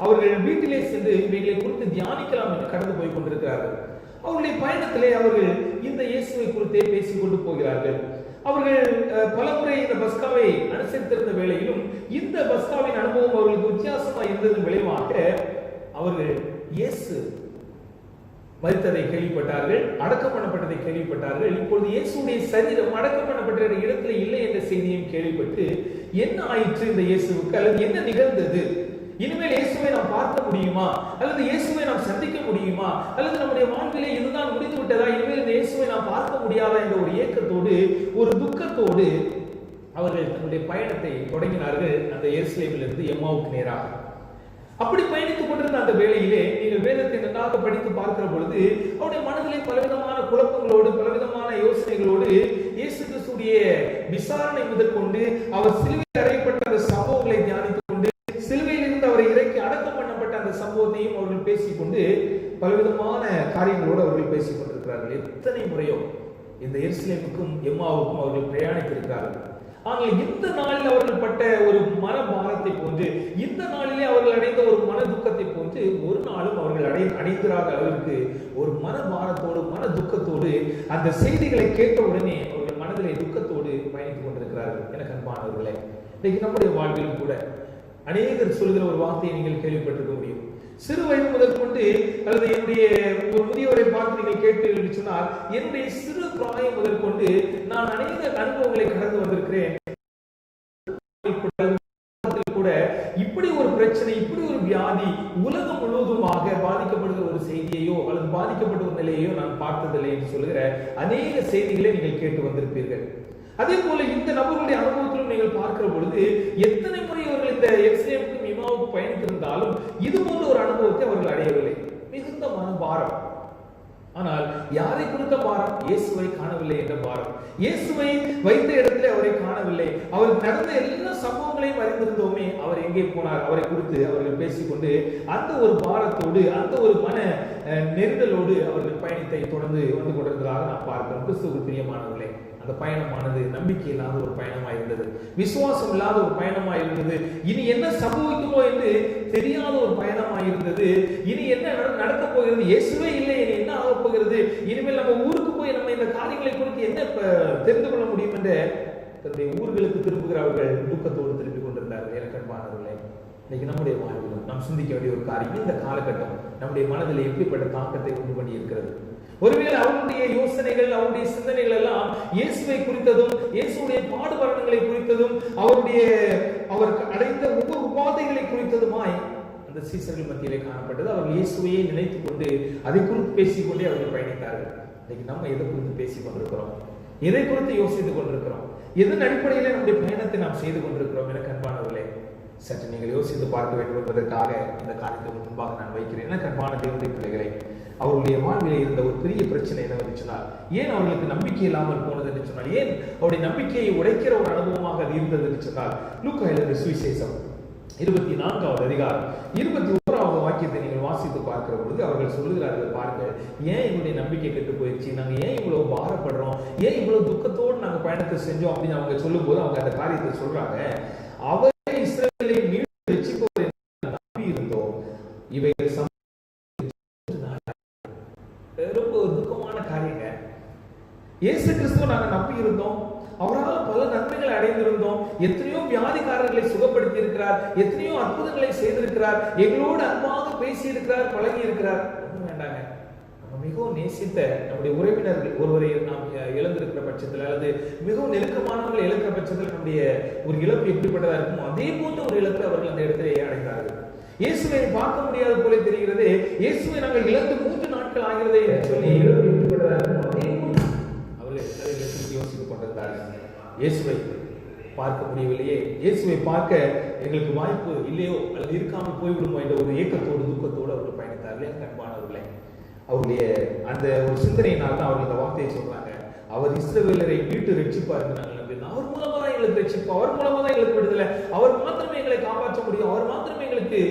அவர்கள் வீட்டிலே சென்று இவைகளை குறித்து தியானிக்கலாம் என்று கடந்து போய் கொண்டிருக்கிறார்கள். அவருடைய பயணத்திலே அவர்கள் இந்த இயேசுவை குறித்தே பேசிக்கொண்டு போகிறார்கள். அவர்கள் பலமுறை இந்த பஸ்காவை அனுசரித்திருந்த வேளையிலும் இந்த பஸ்காவின் அனுபவம் அவர்களுக்கு வித்தியாசமாக இருந்ததன் விளைவாக அவர்கள் இயேசு மரித்ததை கேள்விப்பட்டார்கள், அடக்கம் பண்ணப்பட்டதை கேள்விப்பட்டார்கள். இப்பொழுது இயேசுடைய சரீரம் அடக்கம் பண்ணப்பட்ட இடத்துல இல்லை என்ற செய்தியும் கேள்விப்பட்டு, என்ன ஆயிற்று இந்த இயேசுவுக்கு, அல்லது என்ன நிகழ்ந்தது, இனிமேல் இயேசுவை நாம் பார்க்க முடியுமா, அல்லது இயேசுவை நாம் சந்திக்க முடியுமா, அல்லது நம்முடைய வாழ்விலே இதுதான் முடிந்து விட்டதா, இனிமேல் இந்த இயேசுவை நாம் பார்க்க முடியாதா என்ற ஒரு ஏக்கத்தோடு, ஒரு துக்கத்தோடு அவர்கள் தன்னுடைய பயணத்தை தொடங்கினார்கள் அந்த எருசலேமில் இருந்து எம்மாவுக்கு நேராக. அப்படி பயணித்துக் கொண்டிருந்த அந்த வேளையிலே நீங்கள் வேதத்தை நன்றாக படித்து பார்க்கிற பொழுது அவருடைய மனதிலே பலவிதமான குழப்பங்களோடு, பலவிதமான யோசனைகளோடு இயேசு கிறிஸ்துடைய விசாரணை முதற்கொண்டு அவர் சிலுவையில் அறையப்பட்ட அந்த சம்பவங்களை தியானித்துக் கொண்டு, சிலுவையில் இருந்து அவரை இறக்கி அடக்கம் பண்ணப்பட்ட அந்த சம்பவத்தையும் அவர்கள் பேசிக்கொண்டு பலவிதமான காரியங்களோடு அவர்கள் பேசிக் கொண்டிருக்கிறார்கள். எத்தனை முறையோ இந்த எருசலேமுக்கும் எம்மாவுக்கும் அவர்கள் பிரயாணித்திருக்கிறார்கள். ஆனால் இந்த நாளில் அவர்கள் பட்ட ஒரு மன பாரத்தை போன்று, இந்த நாளிலே அவர்கள் அடைந்த ஒரு மன துக்கத்தை போன்று ஒரு நாளும் அவர்கள் அடைந்திராத அளவிற்கு ஒரு மன பாரத்தோடு மன துக்கத்தோடு அந்த செய்திகளை கேட்ட உடனே அவர்கள் மனதிலே துக்கத்தோடு பயணித்துக் கொண்டிருக்கிறார்கள். எனக்கு அன்பானவர்களே, இன்னைக்கு நம்முடைய வாழ்விலும் கூட அநேகர் சொல்கிற ஒரு வார்த்தையை நீங்கள் கேள்விப்பட்டிருக்க முடியும். சிறு வயது முதல் கொண்டு அல்லது என்னுடைய ஒரு முதியவரை பார்த்து நீங்கள் கேட்டு சொன்னால், என்னுடைய சிறு பிராயம் முதல் கொண்டு நான் அநேக அனுபவங்களை கடந்து வந்திருக்கிறேன். கூட இப்படி ஒரு பிரச்சனை, இப்படி ஒரு வியாதி உலகம் முழுவதுமாக பாதிக்கப்படுகிற ஒரு செய்தியையோ அல்லது பாதிக்கப்பட்ட ஒரு நிலையையோ நான் பார்த்ததில்லை என்று சொல்லுகிற அநேக செய்திகளை நீங்கள் கேட்டு வந்திருப்பீர்கள். அதே போல இந்த நபர்களுடைய அனுபவத்திலும் நீங்கள் பார்க்கிற பொழுது எத்தனை முறை அவர்கள் இந்த எருசலேமுக்கும் இமாவுக்கும் பயணித்திருந்தாலும் இது போன்ற ஒரு அனுபவத்தை அவர்கள் அடையவில்லை. மிகுந்த மனபாரம். ஆனால் யாரை குறித்த பாரம்? இயேசுவை காணவில்லை என்ற பாரம். இயேசுவை வைத்த இடத்திலே அவரை காணவில்லை. அவருக்கு நடந்த எல்லா சம்பவங்களையும் அறிந்திருந்தோமே, அவர் எங்கே போனார், அவரை குறித்து அவர்கள் பேசிக்கொண்டு அந்த ஒரு பாரத்தோடு அந்த ஒரு மன நெருடலோடு அவர்கள் பயணத்தை தொடர்ந்து வந்து கொண்டிருக்கிறார்கள் நாம் பார்க்கிறோம். கிறிஸ்துவுக்கு பிரியமானவர்களே, அந்த பயணமானது நம்பிக்கை இல்லாத ஒரு பயணமாக இருந்தது, விசுவாசம் இல்லாத ஒரு பயணமாக இருந்தது, இனி என்ன சம்பவிக்குமோ என்று தெரியாத ஒரு பயணமாக இருந்தது. இனி என்ன நடக்க போகிறது, இயேசுவே இல்லை, இனி என்ன ஆக போகிறது, இனிமேல் நம்ம ஊருக்கு போய் நம்ம இந்த காரியங்களை குறித்து என்ன தெரிந்து கொள்ள முடியும் என்ற தன்னுடைய ஊர்களுக்கு திரும்புகிறவர்கள் துக்கத்தோடு திரும்பிக் கொண்டிருந்தார்கள். எனக்கு அன்பானவர்களே, இன்னைக்கு நம்முடைய வாழ்விலும் நாம் சிந்திக்க வேண்டிய ஒரு காரியம், இந்த காலகட்டம் நம்முடைய மனதில் எப்படிப்பட்ட தாக்கத்தை உண்டு பண்ணி இருக்கிறது. ஒருவேளை அவருடைய யோசனைகள், அவருடைய சிந்தனைகள் எல்லாம் இயேசுவை குறித்ததும், இயேசுடைய பாடுபரணங்களை குறித்ததும், அவர் அடைந்த ஒவ்வொரு உபாதைகளை குறித்ததுமாய் அந்த சீசர்கள் மத்தியிலே காணப்பட்டது. அவர்கள் இயேசுவையே நினைத்துக் கொண்டு அதை குறித்து பேசிக்கொண்டே அவர்கள் பயணித்தார்கள். இன்னைக்கு நம்ம எதை குறித்து பேசிக் கொண்டிருக்கிறோம், எதை குறித்து யோசித்துக் கொண்டிருக்கிறோம், எதன் அடிப்படையில நம்முடைய பயணத்தை நாம் செய்து கொண்டிருக்கிறோம்? எனக்கு அன்பானவர்களே, சற்று நீங்கள் யோசித்து பார்க்க வேண்டும் என்பதற்காக இந்த காரியத்துக்கு முன்பாக நான் வைக்கிறேன். எனக்கு அன்பான தேவனுடைய பிள்ளைகளை, அவருடைய வாழ்விலே இருந்த ஒரு பெரிய பிரச்சனை என்னவென்று சொன்னால், ஏன் அவர்களுக்கு நம்பிக்கை இல்லாமல் போனது என்று சொன்னால், ஏன் அவருடைய நம்பிக்கையை உடைக்கிற ஒரு அனுபவமாக அது இருந்தது என்று சொன்னால், லூக்கா எழுதின சுவிசேஷம் 24வது அதிகாரம் 21வது வாக்கியத்தை நீங்கள் வாசித்து பார்க்கிற பொழுது அவர்கள் சொல்லுகிறார்கள், பாருங்க, ஏன் எங்களுடைய நம்பிக்கை கெட்டு போயிடுச்சு, நாங்க ஏன் இவ்வளவு பாரப்படுறோம், ஏன் இவ்வளவு துக்கத்தோடு நாங்க பயணத்தை செஞ்சோம் அப்படின்னு அவங்க சொல்லும் போது அவங்க அந்த காரியத்தை சொல்றாங்க. அவரை இஸ்ரவேலை மீட்டு ரட்சிப்பவர் நம்பி இருந்தோம், இவைகள் ரொம்ப ஒரு துக்கமான காரியங்க. இயேசு கிறிஸ்துவை நாங்க நம்பி இருந்தோம், அவரால் பல நன்மைகளை அடைந்திருந்தோம், எத்தனையோ வியாதிக்காரர்களை சுகப்படுத்தி இருக்கிறார், எத்தனையோ அற்புதங்களை செய்திருக்கிறார், எங்களோடு அன்பாக பேசி இருக்கிறார், பழகி இருக்கிறார். ஒன்றும் வேண்டாங்க, நம்ம மிகவும் நேசித்த நம்முடைய உறவினர்கள் ஒருவரை நாம் இழந்திருக்கிற பட்சத்தில் அல்லது மிகவும் நெருக்கமானவர்கள் இழக்கிற பட்சத்தில் நம்முடைய ஒரு இழப்பு எப்படிப்பட்டதா இருக்குமோ அதே போன்ற ஒரு இழப்பை அவர்கள் அந்த இடத்திலே அடைந்தார்கள். இயேசுவை பார்க்க முடியாத போல தெரிகிறது. இயேசுவை நாங்கள் இழந்து 3 நாட்கள் ஆகிறது என்று சொல்லி இழப்பு எப்படிப்பட்டதா இருக்குமோ அதே போன்று அவர்கள் அதை யோசித்துக் கொண்டிருந்தார்கள். இயேசுவை பார்க்க முடியவில்லையே, இயேசுவை பார்க்க எங்களுக்கு வாய்ப்பு இல்லையோ அல்லது இருக்காமல் போய்விடுமோ என்ற ஒரு ஏக்கத்தோடு துக்கத்தோடு அவர்கள் பயணித்தார்கள். என் அன்பானவர்களே, அவருடைய அந்த ஒரு சிந்தனையினால் தான் அவர்கள் இந்த வார்த்தையை சொல்றாங்க, அவர் இஸ்ரவேலரை மீட்டு ரட்சிப்பார் நாங்கள் நம்பினோம், அவர் மூலமா தான் எங்களுக்கு ரட்சிப்போம், அவர் மூலமா தான் எங்களுக்கு விடுதலை, அவர் மாத்திரமே எங்களை காப்பாற்ற முடியும், அவர் மாத்திரமே எங்களுக்கு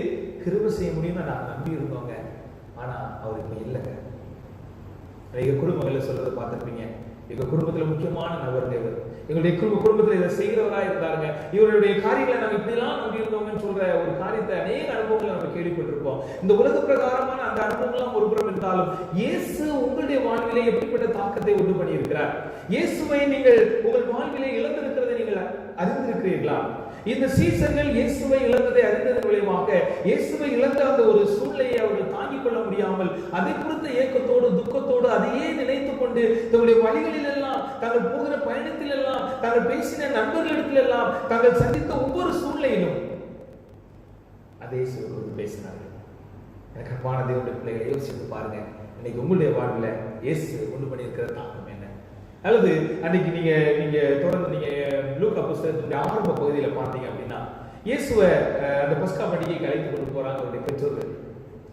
கிருபை செய்ய முடியும்னு நான் நம்பி இருந்தோங்க. ஆனா அவர் இப்ப இல்லைங்க. எங்க குடும்பங்களை சொல்றதை பார்த்திருப்பீங்க, எங்க குடும்பத்துல முக்கியமான நபர் தேவர், எங்களுடைய குடும்பத்துல இதை செய்கிறவராக இருந்தாங்க, இவருடைய காரியங்களை நாங்கள் இப்படிலாம் நம்பி இருந்தோம்னு சொல்ற ஒரு காரியத்தை அநேக அனுபவங்களை நம்ம கேள்விப்பட்டிருப்போம். இந்த உலக பிரகாரமான அந்த அனுபவங்கள்லாம் ஒரு புறம் இருந்தாலும் இயேசு உங்களுடைய வாழ்விலே எப்படிப்பட்ட தாக்கத்தை உண்டு பண்ணி இருக்கிறார்? இயேசுவை நீங்கள் உங்கள் வாழ்விலே இழந்திருக்கிறதை நீங்கள் அறிந்திருக்கிறீர்களா? இந்த சீசர்கள் இயேசுவை இழந்ததை அறிந்ததன் விளைவாக இயேசுவை இழந்த அந்த ஒரு சூழ்நிலையை அவர்கள் தாங்கிக் கொள்ள முடியாமல் அதை குறித்த ஏக்கத்தோடு துக்கத்தோடு அதையே நினைத்துக் கொண்டு தங்களுடைய வழிகளில் எல்லாம், தாங்கள் போகிற பயணத்தில் எல்லாம், தாங்கள் பேசின நண்பர்களிடத்தில் எல்லாம், தாங்கள் சந்தித்த ஒவ்வொரு சூழ்நிலையிலும் அதே குறித்து பேசினார்கள். எனக்கு அன்பான தேவனுடைய பிள்ளைகளை யோசித்து பாருங்க, இன்னைக்கு உங்களுடைய வாழ்வில் இயேசு கொண்டு பண்ணியிருக்கிற தாக்கம் என்ன? அல்லது அன்னைக்கு நீங்க தொடர்ந்து நீங்க லூக்கா புத்தகத்துடைய ஆரம்ப பகுதியில் பார்த்தீங்க அப்படின்னா, இயேசுவை அந்த பஸ்கா பண்டிகைக்கு அழைத்து கொண்டு போறாங்க அவருடைய பெற்றோர்கள்.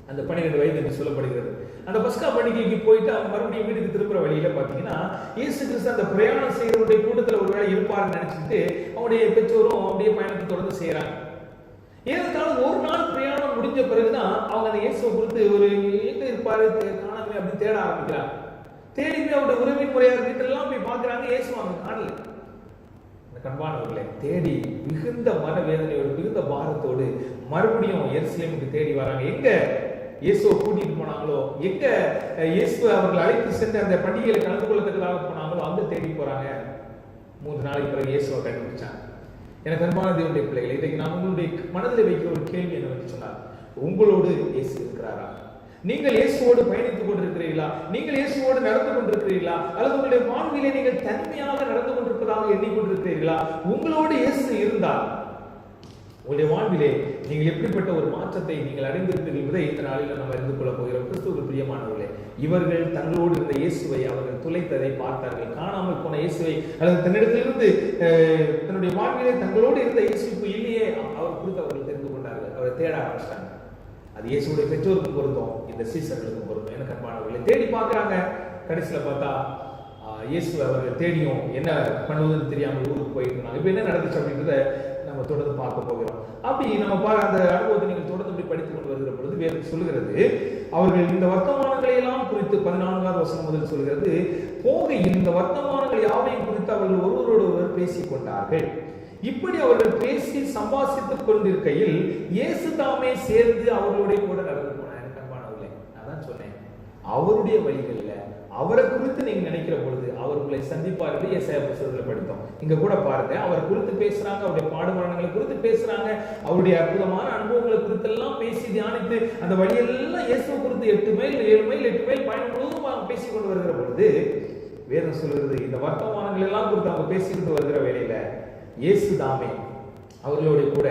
அந்த 12 வயது என்று சொல்லப்படுகிறது. அந்த பஸ்கா பண்டிகைக்கு போயிட்டு அவங்க மறுபடியும் வீட்டுக்கு திரும்புற வழியில பாத்தீங்கன்னா, இயேசு கிறிஸ்து அந்த பிரயாணம் செய்யறவருடைய கூட்டத்தில் ஒருவேளை இருப்பாருன்னு நினைச்சிட்டு அவருடைய பெற்றோரும் அப்படியே பயணத்தை தொடர்ந்து செய்யறாங்க. ஏனென்றால் ஒரு நாள் பிரயாணம் முடிஞ்ச பிறகுதான் அவங்க அந்த இயேசுவை குறித்து ஒரு எங்க இருப்பாரு காணாமே அப்படின்னு தேட ஆரம்பிக்கிறாங்க. தேடி போய் அவருடைய உறவின் முறையார் வீட்டெல்லாம் போய் பார்க்கிறாங்க, இயேசு அவங்க காணல. கண்பானவர்களை தேடி மிகுந்த மனவேதனையோடு மிகுந்த பாரத்தோடு மறுபடியும் எருசலேமுக்கு தேடி வராங்க. எங்க இயேசுவை கூட்டிட்டு போனாங்களோ, எங்க இயேசுவை அவர்கள் அழைத்து சென்று அந்த பண்டிகையில கலந்து கொள்ளத்தக்கதாக போனாங்களோ அங்க தேடி போறாங்க. 3 நாளைக்கு பிறகு இயேசுவை கண்டுபிடிச்சாங்க. எனக்கு அன்பான தேவனுடைய பிள்ளைகளை, இன்றைக்கு நான் உங்களுடைய மனதில் வைக்கிற ஒரு கேள்வி என்னவென்று சொன்னார், உங்களோடு இயேசு இருக்கிறாரா? நீங்கள் இயேசுவோடு பயணித்துக் கொண்டிருக்கிறீர்களா? நீங்கள் இயேசுவோடு நடந்து கொண்டிருக்கிறீர்களா? அல்லது உங்களுடைய வாழ்விலே நீங்கள் தனிமையாக நடந்து கொண்டிருப்பதாக எண்ணிக்கொண்டிருக்கிறீர்களா? உங்களோடு இயேசு இருந்தால் உங்களுடைய வாழ்விலே நீங்கள் எப்படிப்பட்ட ஒரு மாற்றத்தை நீங்கள் அடைந்திருப்பீர்கள் என்பதை இந்த நாளில் நம்ம அறிந்து கொள்ள போகிறோம். கிறிஸ்துவுக்கு பிரியமானவர்களே, இவர்கள் தங்களோடு இருந்த இயேசுவை அவர்கள் துளைத்ததை பார்த்தார்கள். காணாமல் போன இயேசுவை அல்லது தன்னிடத்திலிருந்து தன்னுடைய வாழ்விலே தங்களோடு இருந்த இயேசுக்கு இல்லையே அவர் குறித்து அவர்கள் தெரிந்து கொண்டார்கள். அவரை தேட ஆரம்பிச்சாங்க. அது இயேசுடைய பெற்றோருக்கும் பொருந்தும், இந்த சீசர்களுக்கும் பொருந்தும். எனக்கு அன்பானவர்களை தேடி பார்க்கிறாங்க. கடைசியில் பார்த்தா இயேசு அவர்கள் தேடியும் என்ன பண்ணுவதுன்னு தெரியாமல் ஊருக்கு போயிட்டு இருந்தாங்க. இப்போ என்ன நடந்துச்சு அப்படின்றத நம்ம தொடர்ந்து பார்க்க போகிறோம். அப்படி நம்ம அந்த அனுபவத்தை நீங்கள் தொடர்ந்து படித்துக் கொண்டு வருகிற பொழுது வேதம் சொல்லுகிறது, அவர்கள் இந்த வர்த்தமானங்களை எல்லாம் குறித்து 14வது வசனம் முதல் சொல்கிறது, போகையில் இந்த வர்த்தமானங்கள் யாவையும் குறித்து அவர்கள் ஒருவரோடு ஒருவர் பேசிக் கொண்டார்கள். இப்படி அவர்கள் பேசி சம்பாசித்துக் கொண்டிருக்கையில் இயேசு தாமே சேர்ந்து அவர்களுடைய கூட நடந்து போனார். எனக்கு அன்பானவர்களே, நான் தான் சொன்னேன், அவருடைய வழிகளில் அவரை குறித்து நீங்க நினைக்கிற பொழுது அவர் உங்களை சந்திப்பார் என்று எசாயா புத்தகத்துல படித்தோம். இங்க கூட பாருங்க, அவர் குறித்து பேசுறாங்க, அவருடைய பாடுமரணங்களை குறித்து பேசுறாங்க, அவருடைய அற்புதமான அனுபவங்களை குறித்து எல்லாம் பேசி தியானித்து அந்த வழியெல்லாம் இயேசுவை குறித்து 8 மைல் 7 மைல் 8 மைல் பயணம் முழுவதும் பேசிக் கொண்டு வருகிற பொழுது வேதம் சொல்கிறது, இந்த வர்த்தமானங்கள் எல்லாம் குறித்து அவங்க பேசிக்கிட்டு வருகிற வேளையில இயேசு தாமே அவர்களோட கூட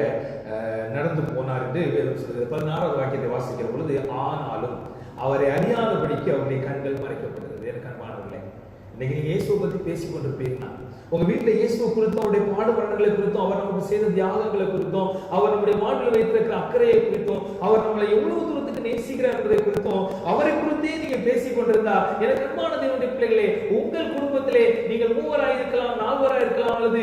நடந்து போனார் என்று வேதம் சொல்கிறது. 16வது வாக்கியத்தை வாசிக்கிற பொழுது, ஆனாலும் அவரை அறியாதபடிக்கு அவருடைய கண்கள் மறைக்கப்பட்டது. எனக்கு அன்பானவர்களே, இன்னைக்கு நீங்க இயேசுவை பத்தி பேசிக் கொண்டிருப்பீங்கன்னா, உங்க வீட்டுல இயேசுவை குறித்தும் அவருடைய பாடுமரணங்களை குறித்தும் அவர் நமக்கு செய்த தியாகங்களை குறித்தும் அவர் நம்முடைய வாழ்வில் வைத்திருக்கிற அக்கறையை குறித்தும் அவர் நம்மளை எவ்வளவு தூரத்துக்கு நேசிக்கிறார் என்பதை குறித்தும் அவரை குறித்தே நீங்க பேசிக் கொண்டிருந்தா, எனக்கு அன்பான தேவனுடைய பிள்ளைகளே, உங்கள் குடும்பத்திலே நீங்கள் 3 இருக்கலாம், 4 இருக்கலாம், அல்லது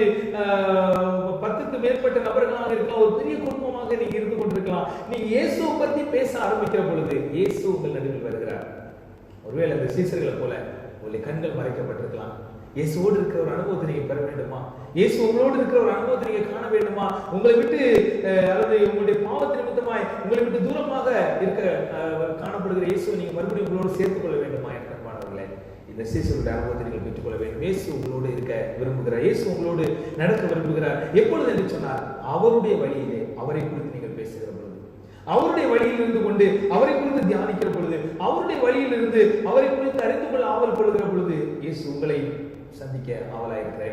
10க்கு மேற்பட்ட நபர்களாக இருக்கலாம், ஒரு பெரிய குடும்பமாக நீங்க இருந்து கொண்டிருக்கலாம். நீங்க இயேசுவை பத்தி பேச ஆரம்பிக்கிற பொழுது இயேசு உங்கள் நடுவில் வருகிறார். ஒருவேளை அந்த சீசர்களை போல உங்களுடைய கண்கள் மறைக்கப்பட்டிருக்கலாம். இயேசுவோடு இருக்கிற ஒரு அனுபவத்தை நீங்க பெற வேண்டுமா? இயேசு உங்களோடு இருக்கிற ஒரு அனுபவத்தை நீங்க காண வேண்டுமா? உங்களை விட்டு அல்லது உங்களுடைய பாவத்தின் நிமித்தமாய் உங்களை விட்டு தூரமாக இருக்க காணப்படுகிற இயேசுவை நீங்க மறுபடியும் உங்களோடு சேர்த்துக் கொள்ள வேண்டுமா? எனக்கு அன்பானவர்களே, இந்த சீசருடைய அனுபவத்தை நீங்கள் பெற்றுக்கொள்ள வேண்டும். இயேசு உங்களோடு இருக்க விரும்புகிறார். இயேசு உங்களோடு நடக்க விரும்புகிறார். எப்பொழுது என்று சொன்னார், அவருடைய வழியிலே அவரை குறித்து நீங்கள் பேசுகிற பொழுது, அவருடைய வழியில் இருந்து கொண்டு அவரை குறித்து தியானிக்கிற பொழுது, அவருடைய வழியில் இருந்து அவரை குறித்து அறிந்து கொள்ள ஆவல் கொள்கிற பொழுது இயேசு உங்களை சந்திக்க ஆவலாயிருக்கிறார்.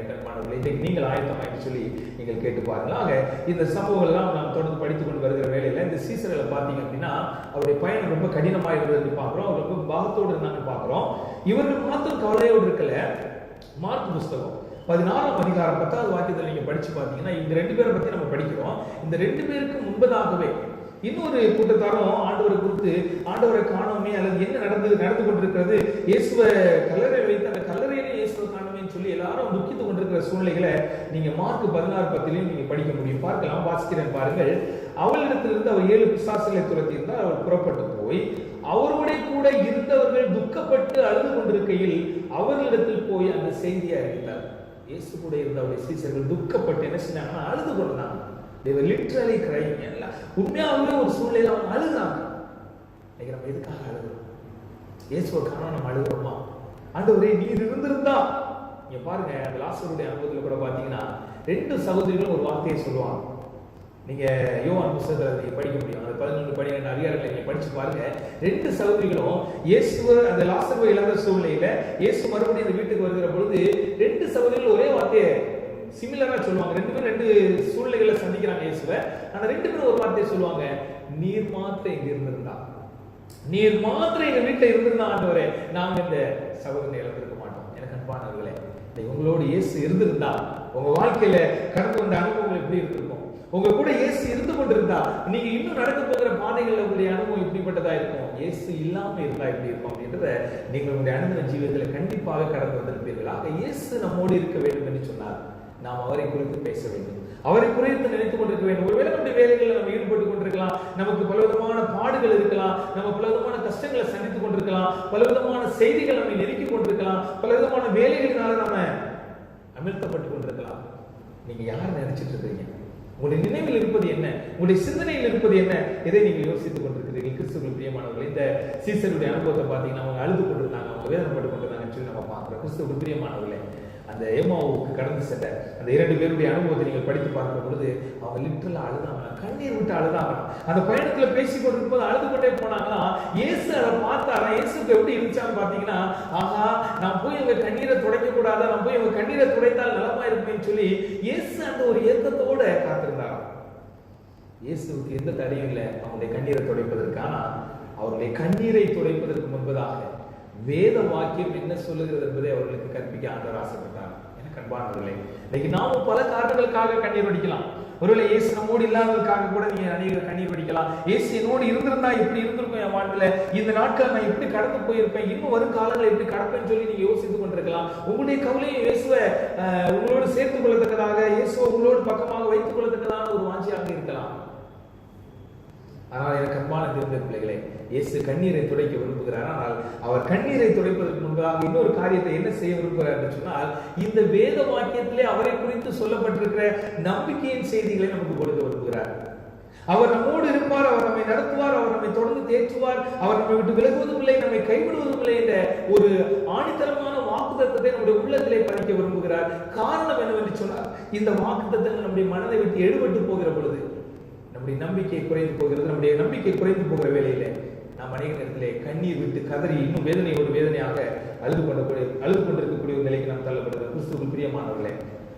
நீங்கள் ஆயத்தமாயிட்டு சொல்லி நீங்கள் கேட்டு பாருங்கள். ஆக இந்த சம்பவங்கள் எல்லாம் நாம் தொடர்ந்து படித்துக் கொண்டு வருகிற வேலையில இந்த சீசர்களை பார்த்தீங்க அப்படின்னா அவருடைய பயணம் ரொம்ப கடினமாக இருந்தது பார்க்கிறோம். அவர் ரொம்ப பாகத்தோடு இருந்தாங்க பார்க்கிறோம். இவர்கள் மாத்திரம் கவலையோடு இருக்கல. மார்க் புஸ்தகம் 16ஆம் அதிகாரம் 10வது வாக்கியத்தில் நீங்க படிச்சு பார்த்தீங்கன்னா இந்த 2 பேரை பத்தி நம்ம படிக்கிறோம். இந்த 2 பேருக்கு முன்பதாகவே இன்னொரு கூட்டத்தாரும் ஆண்டவரை குறித்து, ஆண்டவரை காணோமே அல்லது என்ன நடந்து கொண்டிருக்கிறது, இயேசுவை கல்லறை வைத்து அந்த கல்லறையிலே இயேசுவை காணோமேன்னு சொல்லி எல்லாரும் துக்கித்து கொண்டிருக்கிற சூழ்நிலைகளை நீங்க மார்க் 16:10 நீங்க படிக்க முடியும். பார்க்கலாம், வாசிக்கிறேன் பாருங்கள். அவளிடத்திலிருந்து அவர் 7 பிசாசுகளை துரத்தி இருந்தால் அவர் புறப்பட்டு போய் அவருடைய கூட இருந்தவர்கள் துக்கப்பட்டு அழுது கொண்டிருக்கையில் அவர்களிடத்தில் போய் அந்த செய்தியை அறிவித்தார். இயேசு கூட இருந்த அவருடைய சீசர்கள் துக்கப்பட்டு என்ன செஞ்சாங்கன்னா அழுது கொண்டாங்க. They were literally crying. உண்மையாகவே ஒரு சூழ்நிலையில் அவங்க அழுகிறாங்க. இன்னைக்கு நம்ம எதுக்காக அழுகிறோம்? இயேசுவை காணோம் நம்ம அழுகிறோமா? ஆண்டவரே நீர் இருந்திருந்தா. நீங்க பாருங்க, அந்த லாசருடைய அனுபவத்தில் கூட பாத்தீங்கன்னா 2 சகோதரிகளும் ஒரு வார்த்தையை சொல்லுவாங்க. நீங்க யோவான் புத்தகத்துல நீங்க படிக்க முடியும். அந்த 11 12 அதிகாரங்களை நீங்க படிச்சு பாருங்க. 2 சகோதரிகளும் இயேசுவை அந்த லாசருவை இழந்த சூழ்நிலையில இயேசு மறுபடியும் இந்த வீட்டுக்கு வருகிற பொழுது 2 சகோதரிகள் ஒரே வார்த்தையை சிமிலரா சொல்லுவாங்க. 2 பேரும் 2 சூழ்நிலைகளை சந்திக்கிறாங்க இயேசுவை. ஆனா 2 பேரும் ஒரு வார்த்தையை சொல்லுவாங்க, நீர் மாத்திரம் இங்க இருந்திருந்தா, நீர் மாத்திரம் எங்க வீட்டுல இருந்திருந்தா ஆண்டவரே, நாங்க இந்த சகோதரனை இழந்திருக்க மாட்டோம். எனக்கு அன்பானவர்களே, உங்களோட இயேசு இருந்திருந்தா உங்க வாழ்க்கையில கடந்து வந்த அனுபவங்கள் எப்படி இருந்திருக்கும்? உங்க கூட இயேசு இருந்து கொண்டிருந்தா நீங்க இன்னும் நடக்க போகிற பாதைகள்ல உங்களுடைய அனுபவம் எப்படிப்பட்டதா இருக்கும்? இயேசு இல்லாம இருந்தா எப்படி இருக்கும் அப்படின்றத நீங்கள் உங்களுடைய அனுபவ ஜீவிதத்துல கண்டிப்பாக கடந்து வந்திருப்பீர்கள். ஆக இயேசு நம்மோடு இருக்க வேண்டும் என்று சொன்னார். நாம் அவரை குறித்து பேச வேண்டும், அவரை குறித்து நினைத்துக் கொண்டிருக்க வேண்டும். ஒருவேளை நம்முடைய வேலைகளில் நம்ம ஈடுபட்டு கொண்டிருக்கலாம், நமக்கு பலவிதமான பாடுகள் இருக்கலாம், நம்ம பலவிதமான கஷ்டங்களை சந்தித்துக் கொண்டிருக்கலாம், பலவிதமான செய்திகள் நம்மை நெருக்கிக் கொண்டிருக்கலாம், பலவிதமான வேலைகளினால நம்ம அமிழ்த்தப்பட்டு கொண்டிருக்கலாம். நீங்க யார் நினைச்சிட்டு இருக்கீங்க? உங்களுடைய நினைவில் இருப்பது என்ன? உங்களுடைய சிந்தனையில் இருப்பது என்ன? இதை நீங்கள் யோசித்துக் கொண்டிருக்கிறீர்கள். கிறிஸ்துவுக்குள் பிரியமானவர்கள், இந்த சீசருடைய அனுபவத்தை பார்த்தீங்கன்னா அவங்க அழுது கொண்டிருந்தாங்க, அவங்க வேதனைப்பட்டு கொண்டிருந்தாங்கன்னு சொல்லி நம்ம பார்க்கிறோம். கிறிஸ்துவுக்குள் பிரியமானவர்களே, அந்த எம்மாவுக்கு கடந்து சென்ற அந்த 2 பேருடைய அனுபவத்தை நீங்கள் படித்து பார்க்கிற பொழுது அவங்க லிட்டரலா அழுதாங்க, கண்ணீர் விட்டு அழுதாங்க. அந்த பயணத்துல பேசிக் கொண்டிருக்கும் போது அழுது கொண்டே போனாங்கன்னா, இயேசு அதை பார்த்தாரா? இயேசுக்கு எப்படி இருந்துச்சான்னு பாத்தீங்கன்னா, ஆஹா, நான் போய் இவங்க கண்ணீரை துடைக்க கூடாதா, நான் போய் இவங்க கண்ணீரை துடைத்தால் நலமா இருப்பேன்னு சொல்லி இயேசு அந்த ஒரு ஏக்கத்தோட காத்திருந்தாராம். இயேசுக்கு எந்த தடையும் இல்லை அவங்களுடைய கண்ணீரை துடைப்பதற்கு. ஆனா அவருடைய கண்ணீரை துடைப்பதற்கு முன்பதாக வேத வாக்கியம் என்ன சொல்லுகிறது என்பதை அவர்களுக்கு கற்பிக்க ஆண்டவர் ஆசைப்பட்டார். எனக்கு அன்பானவர்களே, இன்னைக்கு நாமும் பல காரணங்களுக்காக கண்ணீர் வடிக்கலாம். ஒருவேளை இயேசு நம்மோடு இல்லாததுக்காக கூட நீங்க அநேகர் கண்ணீர் வடிக்கலாம். இயேசு என்னோடு இருந்திருந்தா இப்படி இருந்திருக்கும், என் வாழ்வில் இந்த நாட்கள் நான் எப்படி கடந்து போயிருப்பேன், இன்னும் வரும் காலங்களை எப்படி கடப்பேன்னு சொல்லி நீங்க யோசித்துக் கொண்டிருக்கலாம். உங்களுடைய கவலையை இயேசுவை உங்களோடு சேர்த்துக் கொள்ளத்தக்கதாக, இயேசுவை உங்களோடு பக்கமாக வைத்துக் கொள்ளத்தக்கதான ஒரு வாஞ்சியாக இருக்கலாம். ஆனால் எனக்கு அன்பான தேவனுடைய பிள்ளைகளே, இயேசு கண்ணீரை துடைக்க விரும்புகிறார். ஆனால் அவர் கண்ணீரை துடைப்பதற்கு முன்பாக இன்னொரு காரியத்தை என்ன செய்ய விரும்புகிறார் என்று சொன்னால், இந்த வேத வாக்கியத்திலே அவரை குறித்து சொல்லப்பட்டிருக்கிற நம்பிக்கையின் செய்திகளை நமக்கு கொடுக்க விரும்புகிறார். அவர் நம்மோடு இருப்பார், அவர் நம்மை நடத்துவார், அவர் நம்மை தொடர்ந்து தேற்றுவார், அவர் நம்மை விட்டு விலகுவதும் இல்லை, நம்மை கைவிடுவதும் இல்லை என்ற ஒரு ஆணித்தரமான வாக்குத்தத்தத்தை நம்முடைய உள்ளத்திலே பதிக்க விரும்புகிறார். காரணம் என்னவென்று சொன்னால், இந்த வாக்குத்தத்தங்கள் நம்முடைய மனதை விட்டு எடுபட்டு போகிற பொழுது நம்முடைய நம்பிக்கை குறைந்து போகிறது. நம்முடைய நம்பிக்கை குறைந்து போகிற வேளையில நாம் அநேக நேரத்திலே கண்ணீர் விட்டு கதறி இன்னும் வேதனையாக அழுது கொண்டிருக்கக்கூடிய ஒரு நிலைக்கு நாம் தள்ளப்படுகிறது. கிறிஸ்துவுக்குள் பிரியமானவர்களே,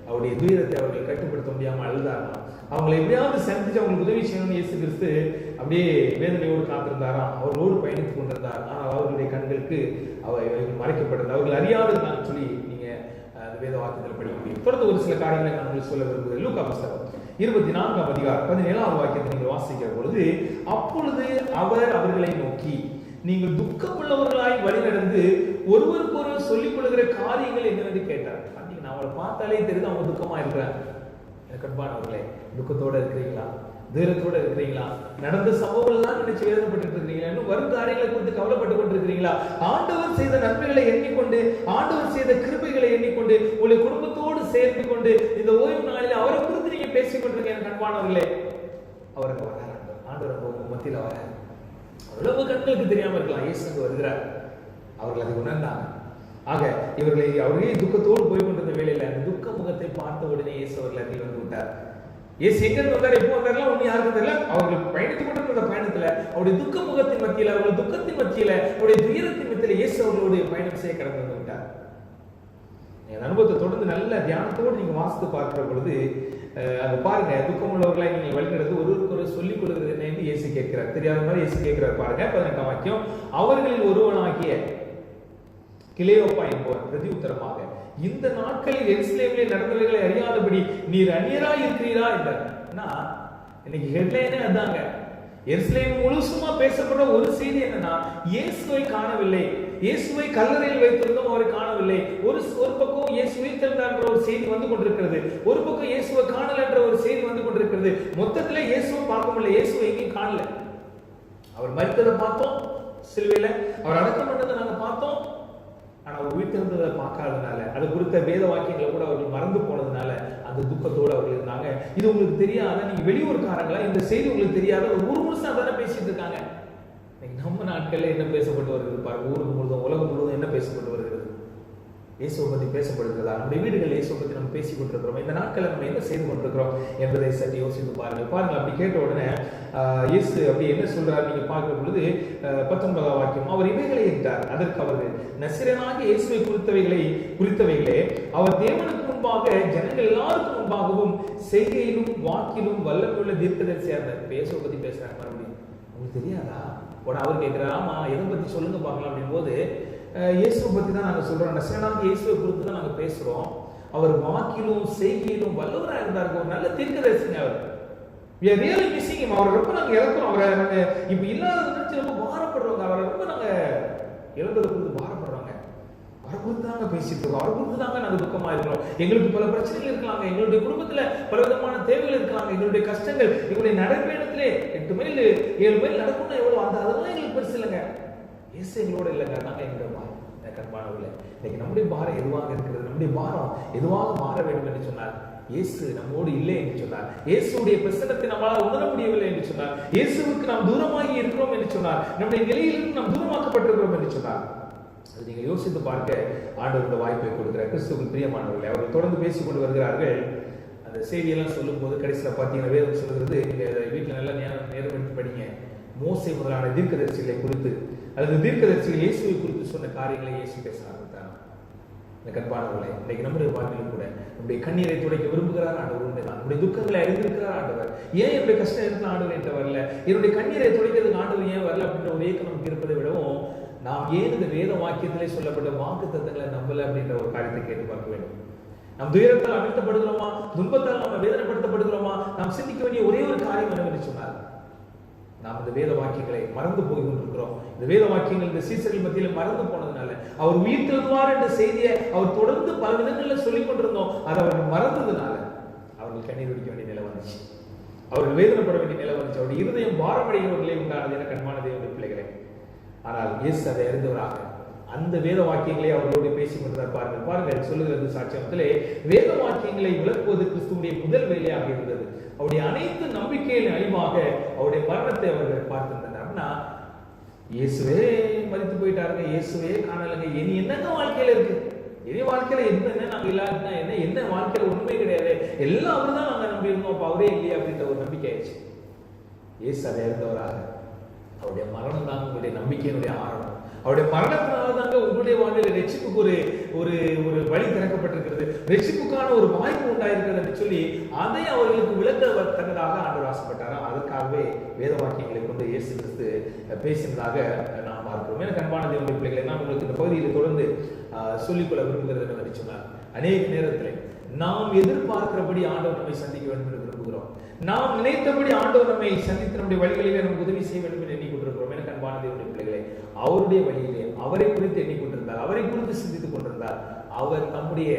அவருடைய துயரத்தை அவர்கள் கட்டுப்படுத்த முடியாமல் அழுதாராம். அவங்களை எப்படியாவது சந்திச்சு அவங்களுக்கு உதவி செய்யணும்னு இயேசு கிறிஸ்து அப்படியே வேதனையோடு காத்திருந்தாராம். அவர்களோடு பயணித்துக் கொண்டிருந்தார். ஆனால் அவர்களுடைய கண்களுக்கு அவர்கள் மறைக்கப்பட்டது, அவர்கள் அறியாததுதான் சொல்லி நீங்க அந்த வேத வாக்கியத்தில் படிக்க முடியும். தொடர்ந்து ஒரு சில காரியங்களை நான் உங்களுக்கு சொல்ல விரும்புகிறேன். லூக்கா புத்தகம் 24ஆம் அதிகாரம் 17ஆம் வாக்கியத்தை நீங்கள் வாசிக்கிற பொழுது, அப்பொழுது அவர் அவர்களை நோக்கி, நீங்கள் துக்கமுள்ளவர்களாய் வழி நடந்து ஒருவருக்கொருவர் சொல்லிக் கொள்கிற காரியங்கள் என்னவென்று கேட்டார். நான் அவளை பார்த்தாலே தெரியுது அவங்க துக்கமா இருக்கிறாங்க. எனக்கு அன்பானவர்களே, துக்கத்தோட இருக்கிறீங்களா? துயரத்தோட இருக்கிறீங்களா? நடந்த சம்பவங்கள் எல்லாம் நினைச்சு வேதனைப்பட்டு இருக்கிறீங்களா? இன்னும் வரும் காரியங்களை குறித்து கவலைப்பட்டு கொண்டிருக்கிறீங்களா? ஆண்டவர் செய்த நன்மைகளை எண்ணிக்கொண்டு, ஆண்டவர் செய்த கிருபைகளை எண்ணிக்கொண்டு, உங்களுடைய குடும்பத்தோடு சேர்ந்து கொண்டு இந்த ஓய்வு நாளில் அவரை குறித்து நீங்க பேசிக் கொண்டிருக்கீங்க. எனக்கு அன்பானவர்களே, அவருக்கு வராரு, ஆண்டவர் உங்க மத்தியில் வராரு. அவ்வளவு கண்களுக்கு தெரியாம இருக்கலாம், இயேசு வருகிறார். அவர்கள் அதை உணர்ந்தாங்க. ஆக அவர்களே துக்கத்தோடு போய் கொண்டிருந்த வேளையில அந்த துக்க முகத்தை பார்த்த உடனே இயேசு அவர்கள் அருகில் வந்து விட்டார். இயேசு எங்க வந்தார், எப்போ வந்தார்லாம் ஒண்ணு யாருக்கும் தெரியல. அவர்கள் பயணித்துக் கொண்டிருந்த பயணத்துல அவருடைய துக்க முகத்தின் மத்தியில, அவருடைய துக்கத்தின் மத்தியில, அவருடைய துயரத்தின் மத்தியில இயேசு அவர்களுடைய பயணம் செய்ய கடந்து வந்து விட்டார். என் அனுபவத்தை தொடர்ந்து நல்ல தியானத்தோடு நீங்க வாசித்து பார்க்கிற பொழுது அங்க பாருங்க, துக்கம் உள்ளவர்களை நீங்கள் வழிநடத்து ஒருவருக்கு ஒரு சொல்லிக் கொடுக்கிறது என்ன என்று இயேசு கேட்கிறார். தெரியாத மாதிரி இயேசு கேட்கிறார். பாருங்க 18ஆம் வாக்கியம், அவர்களில் ஒருவனாகிய கிளேயோப்பா என்பவர் பிரதி உத்தரமாக, இந்த நாட்களில் எருசலேமிலே நடந்தவைகளை அறியாதபடி நீர் அந்நியராய் இருக்கிறீரா என்றார். இன்னைக்கு ஹெட்லைனே அதாங்க. எருசலேம் முழுசுமா பேசப்படுற ஒரு செய்தி என்னன்னா, இயேசுவை காணவில்லை, இயேசுவை கல்லறையில் வைத்திருந்தோம், அவரை காணவில்லை. ஒரு பக்கம் இயேசு உயிர்த்தெழுந்தார் என்ற ஒரு செய்தி வந்து கொண்டிருக்கிறது, ஒரு பக்கம் இயேசுவை காணல என்ற ஒரு செய்தி வந்து கொண்டிருக்கிறது. மொத்தத்துல இயேசுவை பார்க்க முடியல, இயேசுவை எங்கேயும் காணல. அவர் மரித்ததை பார்த்தோம் சிலுவையில, அவர் அடக்கம் பண்ணதை நாங்க பார்த்தோம். ஆனா அவர் உயிர்த்தெழுந்ததை பார்க்காதனால, அது குறித்த வேத வாக்கியங்களை கூட அவர்கள் மறந்து போனதுனால அந்த துக்கத்தோடு அவர்கள் இருந்தாங்க. இது உங்களுக்கு தெரியாத, நீங்க வெளியூர்காரங்களா, இந்த செய்தி உங்களுக்கு தெரியாத, ஒரு முழுசா தானே பேசிட்டு இருக்காங்க. நம்ம நாட்கள்ல என்ன பேசப்பட்டு வருகிறது பாருங்க, ஊருக்கு முழுவதும் உலகம் முழுவதும் என்ன பேசப்பட்டு வருகிறது? இயேசுவை பத்தி பேசப்படுகிறதா? நம்முடைய வீடுகள் இயேசுவை பத்தி நம்ம பேசிக் கொண்டிருக்கிறோம். இந்த நாட்களை நம்ம என்ன செய்து கொண்டிருக்கிறோம் என்பதை சற்று யோசித்து பாருங்கள். அப்படி கேட்ட உடனே இயேசு அப்படி என்ன சொல்றாரு நீங்க பார்க்கிற பொழுது 19ஆம் வாக்கியம், அவர் இவைகளை என்றார். அதற்கு அவர்கள், நசரேயனாக இயேசுவை குறித்தவைகளே அவர் தேவனுக்கு முன்பாக ஜனங்கள் எல்லாருக்கும் முன்பாகவும் செய்கையிலும் வாக்கிலும் வல்லமையுள்ள தீர்க்கதரிசியா இருந்தார். இயேசுவை பத்தி பேசுறாங்க. மறுபடியும் உங்களுக்கு தெரியாதா? உடனே அவர் கேட்கிறார், ஆமா எதை பத்தி சொல்லுங்க பார்க்கலாம் அப்படின் போது, இயேசுவை பத்தி தான் நாங்க சொல்றோம், நசரேயனாகிய இயேசுவை குறித்து தான் நாங்க பேசுறோம். அவர் வாக்கிலும் செய்கையிலும் வல்லவரா இருந்தார், ஒரு நல்ல தீர்க்கதரிசிங்க அவர். we are really missing him. அவரை ரொம்ப நாங்க இழக்கிறோம். அவரை நாங்க இப்ப இல்லாததை நினைச்சு ரொம்ப பாரப்படுறோங்க. அவரை ரொம்ப நாங்க இழந்ததை குறித்து பாரப்படுறாங்க. அவரை குறித்து தாங்க பேசிட்டு இருக்கோம், அவரை குறித்து தாங்க நாங்க துக்கமா இருக்கிறோம். எங்களுக்கு பல பிரச்சனைகள் இருக்கலாங்க, எங்களுடைய குடும்பத்துல பல விதமான தேவைகள் இருக்கலாங்க, எங்களுடைய கஷ்டங்கள், எங்களுடைய நடைப்பயணத்திலே 8 மைல் 7 மைல் நடக்கணும்னா எவ்வளவு, அதெல்லாம் எங்களுக்கு பெருசு இல்லைங்க. இயேசு எங்களோட இல்லைங்க, நாங்க எங்களுடைய பாரம். கண்பானவில்லை, இன்னைக்கு நம்முடைய பாரம் எதுவாக இருக்கிறது, நம்முடைய பாரம் எதுவாக மாற வேண்டும் என்று சொன்னார் இயேசு நம்மோடு இல்லை என்று சொன்னார். இயேசுடைய பிரசன்னத்தை நம்மளால் உணர முடியவில்லை என்று சொன்னார். இயேசுவுக்கு நாம் தூரமாகி இருக்கிறோம் என்று சொன்னார். நம்முடைய நிலையிலிருந்து நாம் தூரமாக்கப்பட்டிருக்கிறோம் என்று சொன்னார். அது நீங்கள் யோசித்து பார்க்க ஆண்டவர் இந்த வாய்ப்பை கொடுக்கிறார். கிறிஸ்துவுக்கு பிரியமானவர்களே, அவர்கள் தொடர்ந்து பேசிக்கொண்டு வருகிறார்கள். அந்த செய்தியெல்லாம் சொல்லும் போது கடைசியில் பார்த்தீங்கன்னா வேதம் சொல்கிறது, நீங்கள் வீட்டில் நல்லா நேரம் எடுத்து படிங்க. மோசே முதலான தீர்க்கதரிசிகளை குறித்து அல்லது தீர்க்கதரிசிகள் இயேசுவை குறித்து சொன்ன காரியங்களை இயேசு பேச ஆரம்பித்தார். இந்த கண்பானவர்களே, இன்னைக்கு நம்முடைய வாழ்க்கையிலும் கூட நம்முடைய கண்ணீரை துடைக்க விரும்புகிறார் ஆண்டவர். உண்மைதான். நம்முடைய துக்கங்களை அறிந்திருக்கிறார் ஆண்டவர். ஏன் என்னுடைய கஷ்டம் இருக்கிற ஆண்டவர் என்று வரல, என்னுடைய கண்ணீரை துடைக்கிறதுக்கு ஆண்டவர் ஏன் வரல அப்படின்ற ஒரு ஏக்கம் நமக்கு இருப்பதை விடவும், நாம் ஏன் இந்த வேத வாக்கியத்திலே சொல்லப்பட்ட வாக்கு தத்தங்களை நம்பல அப்படின்ற ஒரு காரியத்தை கேட்டு பார்க்க வேண்டும். நம் துயரத்தால் அமிழ்த்தப்படுகிறோமா, துன்பத்தால் நம்ம வேதனைப்படுத்தப்படுகிறோமா? நாம் சிந்திக்க வேண்டிய ஒரே ஒரு காரியம் என்னவென்று சொன்னார், நாம் இந்த வேத வாக்கியங்களை மறந்து போய் கொண்டிருக்கிறோம். இந்த வேத வாக்கியங்கள் இந்த சீசர்கள் மத்தியில் மறந்து போனதுனால, அவர் உயிர் தெழுவார் என்ற செய்தியை அவர் தொடர்ந்து பல விதங்களில் சொல்லிக் கொண்டிருந்தோம். அதை அவர்கள் மறந்ததுனால அவர்கள் கண்ணீர் வடிக்க வேண்டிய நிலை வந்துச்சு. அவர்கள் வேதனைப்பட வேண்டிய நிலை வந்துச்சு. அவருடைய இருதயம் பாரமடைகிறவர்களே உண்டானது என கண்மான தேவனுடைய பிள்ளைகளே. ஆனால் இயேசு அதை அறிந்தவராக அந்த வேத வாக்கியங்களை அவர்களோடு பேசிக் கொண்டிருந்தார். பாருங்கள் சொல்லுகிறது சாட்சியத்திலே, வேத வாக்கியங்களை விளக்குவது கிறிஸ்துவுடைய முதல் வேலையாக இருந்தது. அவருடைய அனைத்து நம்பிக்கையின் அழிவாக அவருடைய மரணத்தை அவர்கள் பார்த்திருந்தனர். அப்படின்னா இயேசுவே மரித்து போயிட்டாருங்க, இயேசுவே காணலைங்க, இனி என்னங்க வாழ்க்கையில இருக்கு, இனி வாழ்க்கையில என்ன நாங்க இல்லாதுன்னா என்ன வாழ்க்கையில ஒண்ணுமே கிடையாது, எல்லாம் அவரு தான் நாங்க நம்பி இருந்தோம், அப்ப அவரே இல்லையா அப்படின்ற ஒரு நம்பிக்கை ஆயிடுச்சு. இயேசு அதை அறிந்தவராக அவருடைய மரணம் தான் உங்களுடைய நம்பிக்கையினுடைய ஆரம்பம். அவருடைய மரணத்தினால தாங்க உங்களுடைய வாழ்வில் ரட்சிப்புக்கு ஒரு ஒரு வழி திறக்கப்பட்டிருக்கிறது, ரட்சிப்புக்கான ஒரு வாய்ப்பு உண்டாயிருக்கிறது என்று சொல்லி அதை அவர்களுக்கு விளக்கத்தக்கதாக ஆண்டவர் ஆசைப்பட்டாராம். அதற்காகவே வேத வாக்கியங்களை கொண்டு இயேசு கிறிஸ்து பேசினதாக நாம் பார்க்கிறோம். எனக்கு அன்பான தேவனுடைய பிள்ளைகளை, நான் உங்களுக்கு இந்த பகுதியில் தொடர்ந்து சொல்லிக்கொள்ள விரும்புகிறது என்னவென்று சொன்னார், அநேக நேரத்தில் நாம் எதிர்பார்க்கிறபடி ஆண்டவர் நம்மை சந்திக்க வேண்டும் என்று விரும்புகிறோம். நாம் நினைத்தபடி ஆண்டவர் நம்மை சந்தித்து நம்முடைய வழிகளிலே நமக்கு உதவி செய்ய வேண்டும் என்று எண்ணிக்கொண்டிருக்கிறோம். எனக்கு அன்பான தேவனுடைய பிள்ளைகளை, அவருடைய வழியிலே அவரை குறித்து எண்ணிக்கொண்டிருந்தார், அவரை குறித்து சிந்தித்துக் கொண்டிருந்தார். அவர் நம்முடைய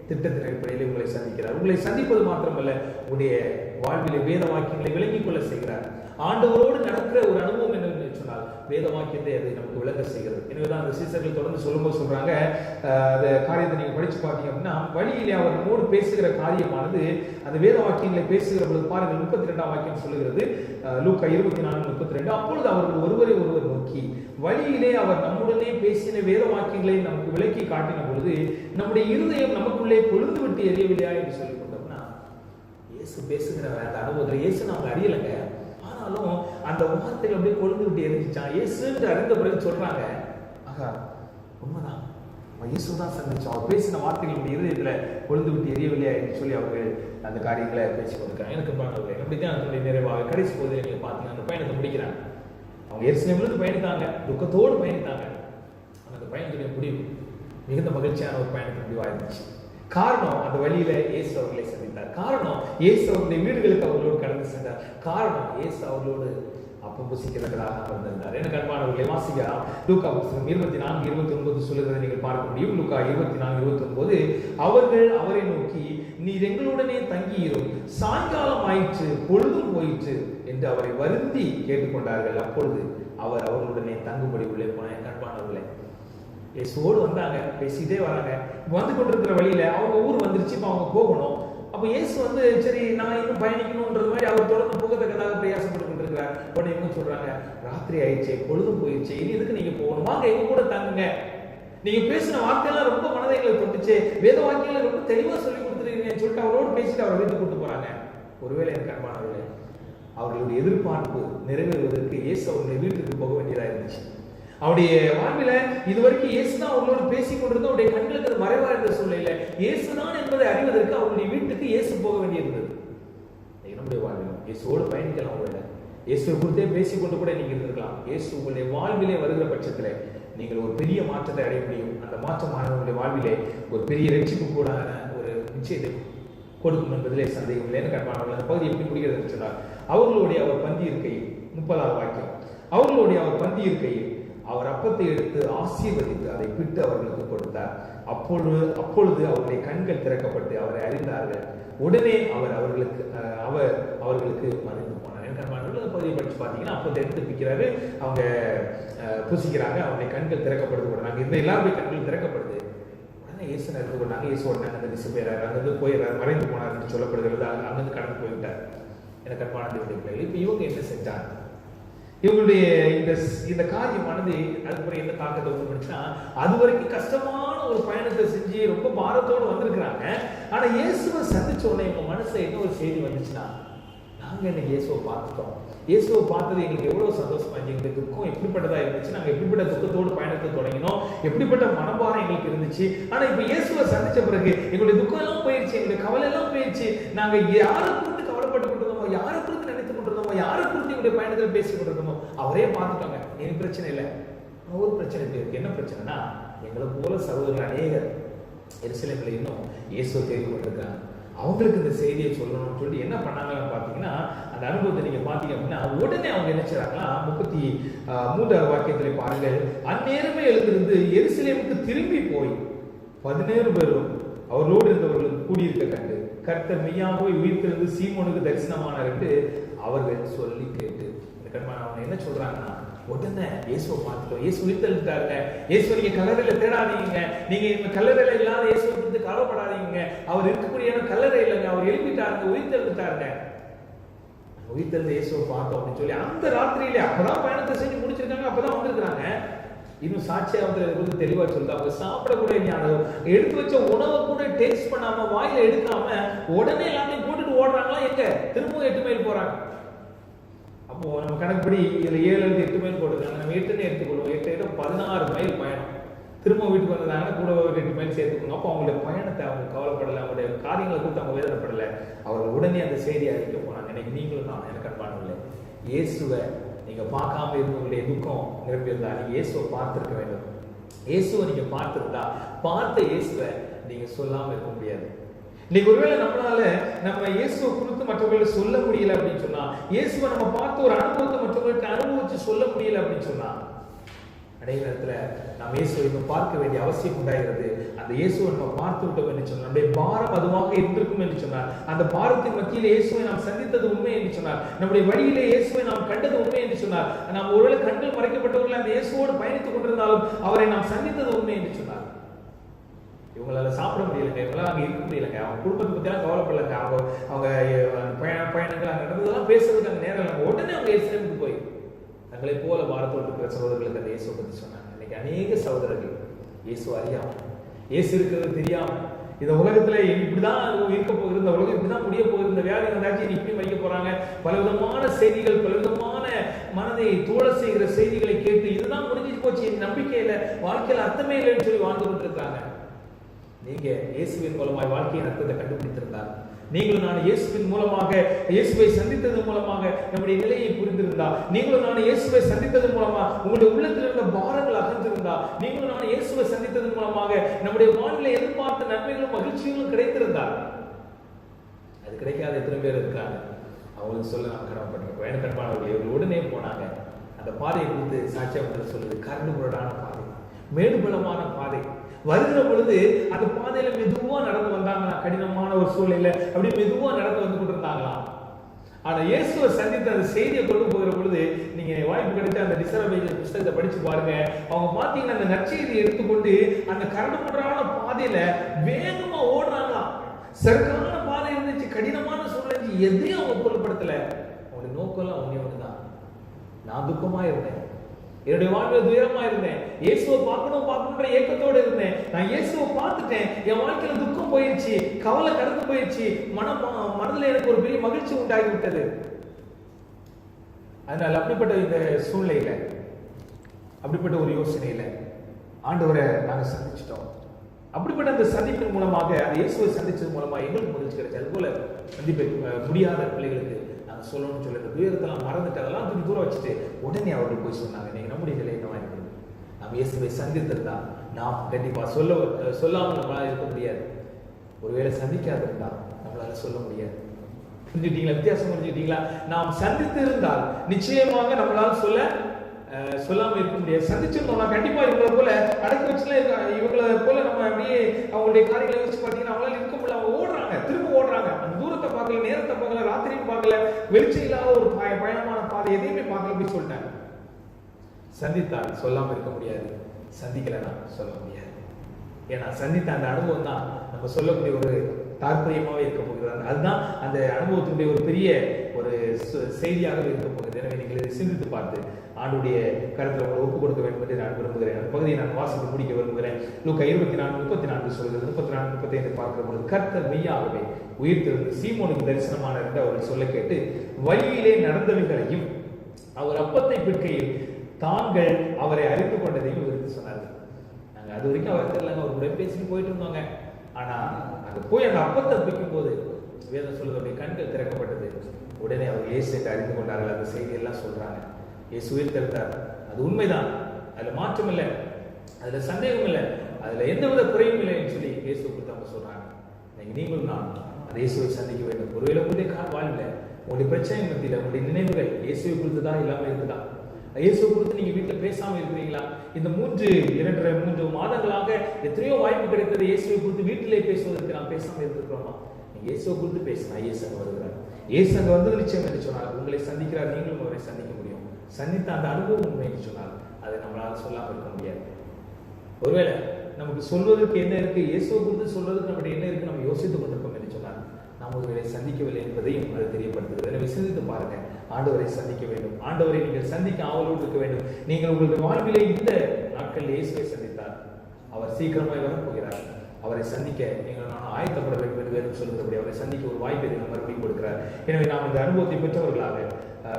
திட்டத்தின் அடிப்படையில் உங்களை சந்திக்கிறார். உங்களை சந்திப்பது மாத்திரமல்ல, உங்களுடைய வாழ்விலே வேத வாக்கியங்களை விளங்கிக் கொள்ள செய்கிறார். ஆண்டவரோடு நடக்கிற ஒரு அனுபவம் என்னவென்று சொன்னால் வேத வாக்கியத்தை அதை நமக்கு விளங்க செய்கிறது. எனவேதான் அந்த சீசர்கள் தொடர்ந்து சொல்லும்போது சொல்றாங்க, அந்த காரியத்தை நீங்க படிச்சு பார்த்தீங்க அப்படின்னா, வழியிலே அவர் நம்மோடு பேசுகிற காரியமானது அந்த வேத வாக்கியங்களை பேசுகிற பொழுது பாருங்கள், 32ஆம் வாக்கியம் சொல்லுகிறது, லூக்கா 24:32, அப்பொழுது அவர்கள் ஒருவரை ஒருவர் நோக்கி வழியிலே அவர் நம்முடனே பேசின வேத வாக்கியங்களை நமக்கு விளக்கி காட்டின பொழுது நம்முடைய இருதயம் நமக்குள்ளே கொழுந்து விட்டு எரியவில்லையா என்று சொல்லிக் கொண்டோம்னா, இயேசு பேசுகிற அந்த அனுபவத்தில் இயேசு நாம அறியலைங்க, ஆனாலும் அந்த வார்த்தைகள் அப்படியே கொழுந்து விட்டு எரிஞ்சிச்சான். இயேசுன்னு அறிந்த பிறகு சொல்றாங்க, ஆகா உண்மைதான், இயேசுதான் சந்திச்சோம், அவர் பேசின வார்த்தைகளுடைய இருதயத்துல கொழுந்து விட்டு எரியவில்லையா என்று சொல்லி அவர்கள் அந்த காரியங்களை பேசிக் கொண்டிருக்காங்க. எனக்கு பாருங்கள், அப்படித்தான் அதனுடைய நிறைவாக கடைசி போது நீங்க பாத்தீங்கன்னா அந்த பயணத்தை முடிக்கிறாங்க. அவங்க எருசலேமிலிருந்து பயணித்தாங்க, துக்கத்தோடு பயணித்தாங்க. ஆனால் அந்த பயணத்துடைய முடிவு மிகுந்த மகிழ்ச்சியான ஒரு பயணத்தின் முடிவாக இருந்துச்சு. காரணம், அந்த வழியில இயேசு அவர்களை சந்தித்தார். காரணம், இயேசு அவருடைய வீடுகளுக்கு அவர்களோடு கடந்து சென்றார். காரணம், இயேசு அவர்களோடு அப்பம் புசிக்கிறதாக அமர்ந்திருந்தார். எனக்கு அன்பானவர்களை, வாசிக்கலாம் லூக்கா புத்தகம் 24:29 சொல்லுகிறதை நீங்கள் பார்க்க முடியும். லூக்கா 24:29, அவர்கள் அவரை நோக்கி, நீர் எங்களுடனே தங்கியிரும், சாயங்காலம் ஆயிற்று, பொழுதும் போயிற்று என்று அவரை வருந்தி கேட்டுக்கொண்டார்கள். அப்பொழுது அவர் அவர்களுடனே தங்கும்படி உள்ளே போனார். அன்பானவர்களே, இயேசுவோடு வந்தாங்க, பேசிட்டே வராங்க. வந்து கொண்டிருக்கிற வழியில அவங்க ஊர் வந்துருச்சு, இப்போ அவங்க போகணும். அப்ப இயேசு சரி நான் இன்னும் பயணிக்கணும்ன்றது மாதிரி அவர் தொடர்ந்து போகத்தக்கதாக பிரயாசப்பட்டு கொண்டிருக்கிறார். உடனே இவங்க சொல்றாங்க, ராத்திரி ஆயிடுச்சு, பொழுதும் போயிடுச்சு, இனி எதுக்கு நீங்க போகணும், வாங்க எங்க கூட தங்குங்க. நீங்க பேசின வார்த்தையெல்லாம் ரொம்ப மனதை எங்களை தொட்டுச்சு, வேத வாக்கியங்களை ரொம்ப தெளிவா சொல்லி கொடுத்துருக்கீங்கன்னு சொல்லிட்டு அவரோடு பேசிட்டு அவரை வீட்டுக்கு கூட்டு போறாங்க. ஒருவேளை எனக்கு அன்பானவர்களே, அவர்களுடைய எதிர்பார்ப்பு நிறைவேறுவதற்கு இயேசு அவருடைய வீட்டுக்கு போக வேண்டியதா இருந்துச்சு. அவருடைய வாழ்வில இதுவரைக்கும் இயேசுதான் அவர்களோடு பேசிக் கொண்டிருந்தோம். அவருடைய கண்களுக்கு அது மறைவா இருந்த சூழ்நிலையில இயேசுதான் என்பதை அறிவதற்கு அவருடைய வீட்டுக்கு இயேசு போக வேண்டியிருந்தது. என்னுடைய வாழ்விலும் இயேசுவோடு பயணிக்கலாம். அவங்கள இயேசுவை குறித்தே பேசிக்கொண்டு கூட நீங்க இருந்திருக்கலாம். இயேசு உங்களுடைய வாழ்விலே வருகிற பட்சத்துல நீங்கள் ஒரு பெரிய மாற்றத்தை அடைய முடியும். அந்த மாற்றமானவர்களுடைய வாழ்விலே ஒரு பெரிய ரட்சிப்பு கூடான ஒரு நிச்சயத்தை கொடுக்கும் என்பதிலே சந்தேகம் இல்லை. எனக்கு அன்பானவர்கள், அந்த பகுதி எப்படி முடிகிறது சொன்னார், அவர்களுடைய அவர் பந்தி இருக்கையில், 30ஆவது வாக்கியம், அவர்களுடைய அவர் பந்தி இருக்கையில் அவர் அப்பத்தை எடுத்து ஆசீர்வதித்து அதை பிட்டு அவர்களுக்கு கொடுத்தார். அப்பொழுது அவருடைய கண்கள் திறக்கப்பட்டு அவரை அறிந்தார்கள். உடனே அவர் அவர்களுக்கு மறைந்து போனார். அந்த பகுதியை படிச்சு பார்த்தீங்கன்னா, அப்பத்தை எடுத்து பிக்கிறாரு, அவங்க புசிக்கிறாங்க, அவருடைய கண்கள் திறக்கப்படுது. உடனே இந்த எல்லாருடைய கண்கள் திறக்கப்படுது. உடனே இயேசு எடுத்து கொண்டாங்க. இயேசு உடனே அந்த திசை போயிறாரு, அங்கிருந்து போயிடுறாரு, மறைந்து போனார் என்று சொல்லப்படுகிறது. அங்கிருந்து கடந்து போய்விட்டார். எனக்கு அன்பான தேவனுடைய பிள்ளைகள், இப்ப இவங்க என்ன செஞ்சாங்க? இவங்களுடைய இந்த காரியமானது அதுக்கப்புறம் என்ன தாக்கத்தை உண்டு பண்ணுச்சுன்னா, அது வரைக்கும் கஷ்டமான ஒரு பயணத்தை செஞ்சு ரொம்ப பாரத்தோடு வந்திருக்கிறாங்க. ஆனா இயேசுவை சந்திச்ச உடனே இவங்க மனசுல என்ன ஒரு செய்தி வந்துச்சுன்னா, நாங்க இன்னைக்கு இயேசுவை பார்த்துட்டோம், இயேசுவை பார்த்தது எங்களுக்கு எவ்வளவு சந்தோஷமா இருந்துச்சு, எங்களுக்கு துக்கம் எப்படிப்பட்டதா இருந்துச்சு, நாங்க எப்படிப்பட்ட துக்கத்தோடு பயணத்தை தொடங்கினோம், எப்படிப்பட்ட மனபாரம் எங்களுக்கு இருந்துச்சு. ஆனா இப்ப இயேசுவை சந்திச்ச பிறகு எங்களுடைய துக்கம் எல்லாம் போயிடுச்சு, எங்களுடைய கவலை எல்லாம் போயிடுச்சு. நாங்க யாரை குறித்து கவலைப்பட்டு கொண்டிருந்தோமோ, யாரை குறித்து நினைத்து கொண்டிருந்தோமோ, யாரை குறித்து எங்களுடைய பயணத்தில் பேசி கொண்டிருந்தோமோ அவரே பார்த்துட்டாங்க. இனி பிரச்சனை இல்லை. ஒரு பிரச்சனை இருக்கு. என்ன பிரச்சனைனா, எங்களை போல சகோதரர்கள் அநேகர் எருசலேமில் இன்னும் இயேசுவை தேடி கொண்டிருக்காங்க. அவங்களுக்கு இந்த செய்தியை சொல்லணும்னு சொல்லி என்ன பண்ணாங்கன்னு பார்த்தீங்கன்னா, அந்த அனுபவத்தை நீங்க பார்த்தீங்க அப்படின்னா, உடனே அவங்க என்ன செய்றாங்களா, 33 வாக்கியத்திலே பாருங்கள், அந்நேரமே எழுந்திருந்து எருசலேமுக்கு திரும்பி போய் 17 பேரும் அவர்களோடு இருந்தவர்களுக்கு கூடியிருக்க கண்டு, கர்த்தர் மெய்யாகவே உயிர்த்தெழுந்து சீமோனுக்கு தரிசனமானார் என்று அவர்கள் சொல்லி கேட்டு, இந்த கண்மான அவங்க என்ன சொல்றாங்கன்னா, உடனே இயேசுவை பார்த்துட்டோம், இயேசு உயிர்த்தெழுந்தாருங்க, இயேசு நீங்க கல்லறையில தேடாதீங்க, நீங்க இந்த கல்லறையில இல்லாத இயேசுவை குறித்து கவலைப்படாதீங்க, அவர் இருக்கக்கூடிய கல்லறை இல்லைங்க, அவர் எழுப்பிட்டாருங்க, உயிர்த்தெழுந்தாருங்க. உயிர்த்தெழுந்த இயேசுவை பார்த்தோம் அப்படின்னு சொல்லி அந்த ராத்திரியிலே அப்பதான் பயணத்தை செஞ்சு முடிச்சிருக்காங்க, அப்பதான் வந்திருக்காங்க. இன்னும் சாட்சியா வந்து தெளிவா சொல்லுது, அவங்க சாப்பிடக்கூடிய ஞானம், எடுத்து வச்ச உணவை கூட டேஸ்ட் பண்ணாம வாயில எடுக்காம உடனே எல்லாத்தையும் போட்டுட்டு ஓடுறாங்களா, எங்க திரும்பவும் 8 மைல் போறாங்க. அப்போ நம்ம கணக்குப்படி இதுல 7 அல்லது 8 மைல் போட்டுருக்காங்க, நம்ம 8 எடுத்துக்கொள்வோம், 8 16 மைல் பயணம். திரும்ப வீட்டுக்கு வந்ததாங்கன்னா கூட ஒரு 8 மைல் சேர்த்துக்கணும். அப்போ அவங்களுடைய பயணத்தை அவங்க கவலைப்படலை, அவங்களுடைய காரியங்களை குறித்து அவங்க வேதனைப்படலை. அவர்கள் உடனே அந்த செய்தியை அறிவிக்க போனாங்க. இன்னைக்கு நீங்களும் நான் எனக்கு அன்பானவர்களே, இயேசுவை நீங்க பார்க்காம இருந்தவங்களுடைய துக்கம் நிரம்பியிருந்தா நீங்க இயேசுவை பார்த்திருக்க வேண்டும். இயேசுவை நீங்க பார்த்திருந்தா, பார்த்த இயேசுவை நீங்க சொல்லாம இருக்க முடியாது. இன்னைக்கு ஒருவேளை நம்மளால நம்ம இயேசுவை குறித்து மற்றவர்களுக்கு சொல்ல முடியல அப்படின்னு சொன்னா, இயேசுவை நம்ம பார்த்து ஒரு அனுபவத்தை மற்றவர்களுக்கு அனுபவிச்சு சொல்ல முடியல அப்படின்னு சொன்னா, அடைய நேரத்துல நாம் இயேசுவை பார்க்க வேண்டிய அவசியம் உண்டாகிறது. அந்த இயேசுவை நம்ம பார்த்து விட்டோம் என்று சொன்னார், நம்முடைய பாரம் அதுவாக இருந்திருக்கும் என்று சொன்னார், அந்த பாரத்தின் மத்தியிலே இயேசுவை நாம் சந்தித்தது உண்மை என்று சொன்னார், நம்முடைய வழியிலே இயேசுவை நாம் கண்டது உண்மை என்று சொன்னார், நாம் ஒருவேளை கண்கள் மறைக்கப்பட்டவர்கள் அந்த இயேசுவோடு பயணித்துக் கொண்டிருந்தாலும் அவரை நாம் சந்தித்தது உண்மை என்று சொன்னார். இவங்களால சாப்பிட முடியலங்க, இவங்களால அங்க இருக்க முடியலங்க, அவங்க குடும்பத்தை பத்தி எல்லாம் கவலைப்படலங்க, அவங்க பயணங்கள் அங்க நடந்ததெல்லாம் பேசுறதுக்கு அங்க நேரம் இல்லைங்க. உடனே அவங்க எருசலேமுக்கு போய் தங்களை போல பாரத்தோடு இருக்கிற சகோதரர்களுக்கு அந்த இயேசுவை பற்றி சொன்னாங்க. இன்னைக்கு அநேக சகோதரர்கள் இயேசு அறியாம, இயேசு இருக்கிறது தெரியாம, இந்த உலகத்துல இப்படிதான் இருக்க போகுது, இந்த உலகம் இப்படிதான் முடிய போகுது, இந்த வியாதி வந்தாச்சு இப்படி வைக்க போறாங்க, பலவிதமான செய்திகள், பலவிதமான மனதை தோழ செய்கிற செய்திகளை கேட்டு இதுதான் முடிஞ்சு போச்சு, நம்பிக்கையில வாழ்க்கையில அர்த்தமே இல்லைன்னு சொல்லி வாழ்ந்து கொண்டிருக்காங்க. நீங்க இயேசுவின் மூலமாக வாழ்க்கையின் அர்த்தத்தை கண்டுபிடித்திருந்தார், நீங்களும் நான் இயேசுவின் மூலமாக இயேசுவை சந்தித்தது மூலமாக நம்முடைய நிலையை புரிந்திருந்தா, நீங்களும் நான் இயேசுவை சந்தித்தது மூலமா உங்களுடைய உள்ளத்தில் இருந்த பாரங்கள் அகன்றிருந்தா, நீங்களும் நான் இயேசுவை சந்தித்தது மூலமாக நம்முடைய வாழ்க்கையில எதிர்பார்த்த நன்மைகளும் மகிழ்ச்சிகளும் கிடைத்திருந்தா, அது கிடைக்காத எத்தனை பேர் இருக்காங்க, அவங்களுக்கு சொல்ல நான் கடமைப்பட்டிருக்கோம். எனக்கு அன்பானவர்கள் உடனே போனாங்க. அந்த பாதையை குறித்து சாட்சியம் சொல்லுது, கரண்டு முரடான பாதை, மேடுபலமான பாதை. வருகிற பொழுது அந்த பாதையில மெதுவா நடந்து வந்தாங்களா, கடினமான ஒரு சூழ்நிலை அப்படி மெதுவா நடந்து வந்து கொண்டிருந்தாங்களாம். ஆனா இயேசுவை சந்தித்த அந்த செய்தியை கொண்டு போகிற பொழுது, நீங்க வாய்ப்பு கிடைத்த அந்த டிசரவேஜ் புத்தகத்தை படிச்சு பாருங்க. அவங்க பாத்தீங்கன்னா அந்த நற்செய்தியை எடுத்துக்கொண்டு அந்த கரடுமுரடான பாதையில வேகமா ஓடுறாங்களாம். சறுக்கான பாதை இருந்துச்சு, கடினமான சூழ்நிலை, எதையும் அவங்க பொருட்படுத்தல. அவங்களுடைய நோக்கம் எல்லாம் ஒண்ணே ஒண்ணுதான், நான் துக்கமா இருந்தேன், என்னுடைய வாழ்வில் துயரமா இருந்தேன், இயேசுவை பார்க்கணும்ன்ற ஏக்கத்தோடு இருந்தேன், நான் இயேசுவை பார்த்துட்டேன், என் வாழ்க்கையில துக்கம் போயிடுச்சு, கவலை கடந்து போயிடுச்சு, மனதில் எனக்கு ஒரு பெரிய மகிழ்ச்சி உண்டாகி விட்டது. அதனால அப்படிப்பட்ட இந்த சூழ்நிலையில, அப்படிப்பட்ட ஒரு யோசனையில ஆண்டவரை நாங்க சந்திச்சிட்டோம். அப்படிப்பட்ட அந்த சந்திப்பின் மூலமாக, அந்த இயேசுவை சந்திச்சது மூலமா எங்களுக்கு மகிழ்ச்சி கிடைச்சு. அது போல சந்திப்ப முடியாத பிள்ளைகளுக்கு நாங்கள் சொல்லணும்னு சொல்லி துயரத்தெல்லாம் மறந்துட்டு அதெல்லாம் தூக்கி தூரம் வச்சுட்டு உடனே அவர்கள் போய் சொன்னாங்க, நீங்க நம்முடைய நிலை என்னவா இருக்குது, நாம் இயேசுவை சந்தித்திருந்தா நாம் கண்டிப்பா சொல்லாமல் நம்மளால இருக்க முடியாது. ஒருவேளை சந்திக்காத இருந்தா நம்மளால சொல்ல முடியாது. புரிஞ்சுட்டீங்களா? வித்தியாசம் புரிஞ்சுட்டீங்களா? நாம் சந்தித்து இருந்தால் நிச்சயமாக நம்மளால சொல்லாம இருக்க முடியாது. சந்திச்சிருந்தோம்னா கண்டிப்பா இவங்களை போல அடக்கி வச்சுலாம் இருக்காங்க, இவங்களை போல நம்ம அப்படியே அவங்களுடைய காரியங்களை யோசிச்சு பார்த்தீங்கன்னா அவங்களால இருக்க முடியல. அவங்க ஓடுறாங்க, திரும்ப ஓடுறாங்க, அந்த தூரத்தை பார்க்கல, நேரத்தை பார்க்கல, ராத்திரியும் பார்க்கல, வெளிச்சம் இல்லாத ஒரு பயணமான பாதை எதையுமே பார்க்கல போய் சொல்லிட்டாங்க. சந்தித்தால் சொல்லாம இருக்க முடியாது, சந்திக்கலன்னா சொல்ல முடியாது. ஏன்னா சந்தித்த அந்த அனுபவம் தான் நம்ம சொல்லக்கூடிய ஒரு தாற்பயமாகவே இருக்க போகிறது. அதுதான் அந்த அனுபவத்தினுடைய ஒரு பெரிய ஒரு செய்தியாகவே இருக்க போகிறது. எனவே நீங்கள் இதை சிந்தித்து பார்த்து ஆண்டுடைய கருத்தில் உங்களை ஒப்புக் கொடுக்க வேண்டும் என்று நான் விரும்புகிறேன். அந்த பகுதியை நான் வாசித்து முடிக்க விரும்புகிறேன். லூக்கா 24:34 சொல்கிறது. 34:35 பார்க்கிற பொழுது, கர்த்தர் மெய்யாகவே உயிர்த்தெழுந்து சீமோனுக்கு தரிசனமான என்று அவர்கள் சொல்ல கேட்டு வழியிலே நடந்தவைகளையும் அவர் அப்பத்தை பிற்கையில் தாங்கள் அவரை அறிந்து கொண்டதையும் விவரித்து சொன்னார்கள். நாங்க அது வரைக்கும் அவர் தெரியலங்க, ஒரு முறை பேசிட்டு போயிட்டு இருந்தோங்க. ஆனா அங்க போய் அந்த அப்பத்தை பிடிக்கும் போது வேதம் சொல்லுடைய கண்கள் திறக்கப்பட்டது. உடனே அவர் இயேசு என்று அறிந்து கொண்டார்கள். அந்த செய்தியெல்லாம் சொல்றாங்க. இயேசு உயிர்த்தெழுந்தார், அது உண்மைதான், அதுல மாற்றம் இல்லை, அதுல சந்தேகம் இல்லை, அதுல எந்தவித குறையும் இல்லைன்னு சொல்லி இயேசு குறித்து அவங்க சொல்றாங்க. நீங்களும் நான் அந்த இயேசுவை சந்திக்க வேண்டும். ஒருவேளை உங்களுடைய வாழ்வில் உங்களுடைய பிரச்சனை மத்தியில் உங்களுடைய நினைவுகள் இயேசுவை குறித்து தான் இல்லாமல் இருக்குதா? இயேசுவை குறித்து நீங்க வீட்டில் பேசாம இருக்கிறீங்களா? இந்த 2.5-3 மாதங்களாக எத்தனையோ வாய்ப்பு கிடைத்தது இயேசுவை குறித்து வீட்டிலே பேசுவதற்கு நாம் பேசாம இருக்கிறோமா? நீங்க இயேசுவை குறித்து பேசினா இயேசு அங்க வருகிறார். இயேசு அங்க வந்து நிச்சயம் என்று சொன்னார், உங்களை சந்திக்கிறார், நீங்களும் அவரை சந்திக்க முடியும். சந்தித்த அந்த அனுபவம் உண்மை என்று சொன்னார், அதை நம்மளால சொல்லாமல் இருக்க முடியாது. ஒருவேளை நமக்கு சொல்வதற்கு என்ன இருக்கு, இயேசுவை குறித்து சொல்வதற்கு நம்முடைய என்ன இருக்கு, நம்ம யோசித்துக் கொண்டிருக்கோம் என்று சொன்னார், நாம் ஒருவரை சந்திக்கவில்லை என்பதையும் அது தெரியப்படுத்துகிறது. எனவே சிந்தித்து பாருங்க, ஆண்டவரை சந்திக்க வேண்டும். ஆண்டவரை நீங்கள் சந்திக்க ஆவலோடு இருக்க வேண்டும். நீங்கள் உங்களுடைய வாழ்விலே இந்த நாட்களில் இயேசுவை சந்தித்தார், அவர் சீக்கிரமாக வரப்போகிறார். அவரை சந்திக்க நீங்கள் நான் ஆயத்தப்பட வேண்டும் என்று வேறு சொல்கிறபடி அவரை சந்திக்க ஒரு வாய்ப்பை நம்ம மறுபடியும் கொடுக்கிறார். எனவே நாம் இந்த அனுபவத்தை பெற்றவர்களாக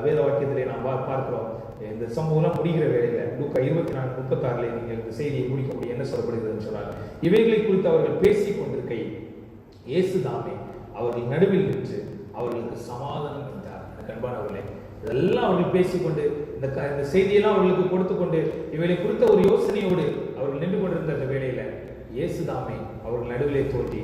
வேத வாக்கியத்திலே நாம் பார்க்கிறோம். இந்த சம்பவம்லாம் முடிகிற வேளையில லூக்கா 24:36 நீங்கள் இந்த செய்தியை முடிக்க முடியும். என்ன சொல்லப்படுகிறதுன்னு சொன்னால், இவைகளை குறித்து அவர்கள் பேசிக் கொண்டிருக்கையில் இயேசு தாமே அவர்கள் நடுவில் நின்று அவர்களுக்கு சமாதானம் என்றார். அன்பானவர்களே, இதெல்லாம் அவர்கள் பேசிக்கொண்டு இந்த செய்தியெல்லாம் அவர்களுக்கு கொடுத்து கொண்டு இவைகளை குறித்த ஒரு யோசனையோடு அவர்கள் நின்று கொண்டிருந்த அந்த வேளையில இயேசு தாமே அவர்கள் நடுவிலே தோன்றி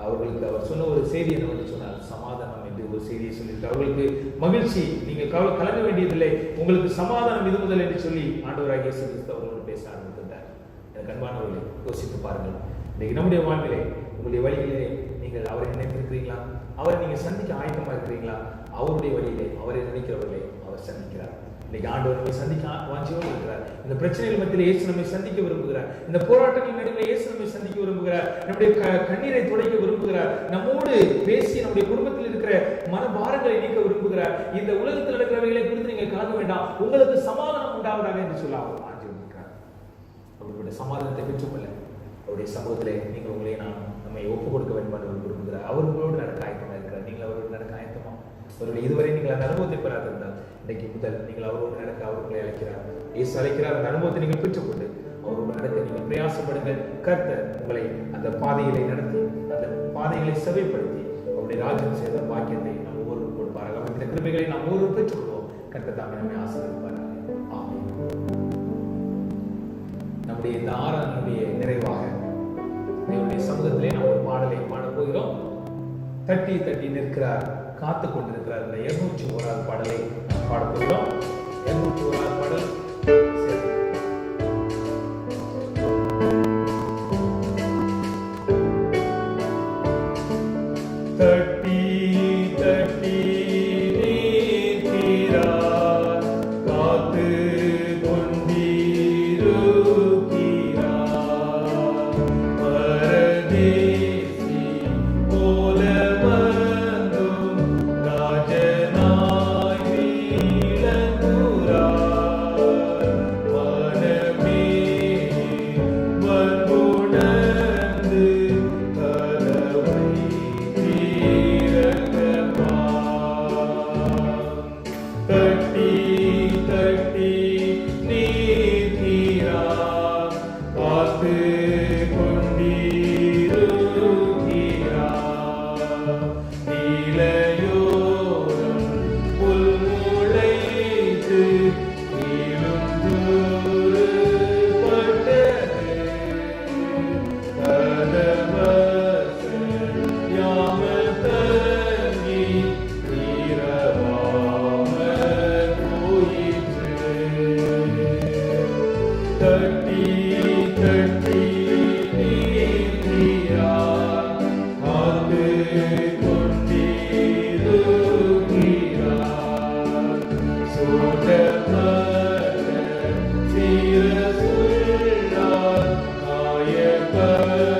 அவர்களுக்கு அவர் சொன்ன ஒரு செய்தி என்னவென்று சொன்னால் சமாதானம் என்று ஒரு செய்தியை சொல்லிட்டு அவர்களுக்கு மகிழ்ச்சி, நீங்கள் கலங்க வேண்டியதில்லை, உங்களுக்கு சமாதானம் இது முதல் என்று சொல்லி ஆண்டவராகிய இயேசு கிறிஸ்து அவர்களோடு பேச ஆரம்பித்திருந்தார். எனக்கு அன்பானவர்களே, யோசித்து பாருங்கள். இன்னைக்கு நம்முடைய வாழ்விலே உங்களுடைய வழிகளிலே நீங்கள் அவரை நினைத்திருக்கிறீங்களா? அவரை நீங்க சந்திக்க ஆயத்தமா இருக்கிறீங்களா? அவருடைய வழியிலே அவரை நினைக்கிறவர்களே அவர் சந்திக்கிறார். இன்னைக்கு ஆண்டவர் நம்மை சந்திக்க வாஞ்சியோடு இருக்கிறார். இந்த பிரச்சனைகள் மத்தியில் இயேசு நம்மை சந்திக்க விரும்புகிறார். இந்த போராட்டங்கள் நடுவில் இயேசு நம்மை சந்திக்க விரும்புகிறார். நம்முடைய கண்ணீரை துடைக்க விரும்புகிறார். நம்மோடு பேசி நம்முடைய குடும்பத்தில் இருக்கிற மனபாரங்களை நீக்க விரும்புகிறார். இந்த உலகத்தில் நடக்கிறவைகளை குறித்து நீங்கள் கலங்க வேண்டாம், உங்களுக்கு சமாதானம் உண்டாவதாக என்று சொல்ல அவர் ஆஞ்சிருக்கிறார். அவர்களுடைய சமாதானத்தை பெற்றுக்கொள்ள அவருடைய சமூகத்திலே நீங்கள் உங்களை நம்மை ஒப்புக் கொடுக்க வேண்டும் என்று விரும்புகிறார். அவர் உங்களோடு நடக்க ஆயத்தமாக இருக்கிறார். நீங்கள் அவரோடு நடக்க ஆயத்தமா? அவர்கள் இதுவரை நீங்கள் அந்த அனுபவத்தை பெறாதிருந்தால் இன்றைக்கு முதல் நீங்கள் அவரோடு நடக்க அவர் உங்களை அழைக்கிறார். இயேசு அழைக்கிறார். அந்த அனுபவத்தை நீங்கள் பெற்றுக்கொண்டு அவரோடு நடக்க நீங்கள் பிரயாசப்படுங்கள். கர்த்தர் உங்களை அந்த பாதைகளை நடத்தி அந்த பாதைகளை செவைப்படுத்தி அவருடைய ராஜ்யம் செய்த பாக்கியத்தை நாம் ஒவ்வொருவரும் கொடுப்பார்கள். இந்த கிருபைகளை நாம் ஒவ்வொருவரும் பெற்றுக்கொள்வோம். கர்த்தர் தாமே நம்மை ஆசீர்வதிப்பார்கள். ஆமென். நம்முடைய இந்த ஆராதனையுடைய நிறைவாக தேவனுடைய சமூகத்திலே நாம் ஒரு பாடலை பாடப் போகிறோம். தட்டி தட்டி நிற்கிறார், காத்து கொண்டிருக்கிறார். இந்த 201 பாடலை நாம் பாடப் போகிறோம். 201 பாடல். தட்டி தட்டி நிற்கிறார், காத்து கொண்டிருக்கிறார். பரதேசி போல வந்தும் ராஜனாய் விளங்குகிறார். மனமே வந்துணர்ந்து கதவை தட்டி தட்டி நிற்கிறார், காத்து கொண்டிருக்கிறார். நீலையோரம் புல் முளைத்து நீளுந்தூறு பட்டது. கதவசல் யாமல் தங்கி நீரவாமல் போயிற்று. தட்டி தட்டி நிற்கிறார், காத்து கொண்டிருக்கிறார். சூழப்பட்ட சிரசுள்ளார், காயப்பட்ட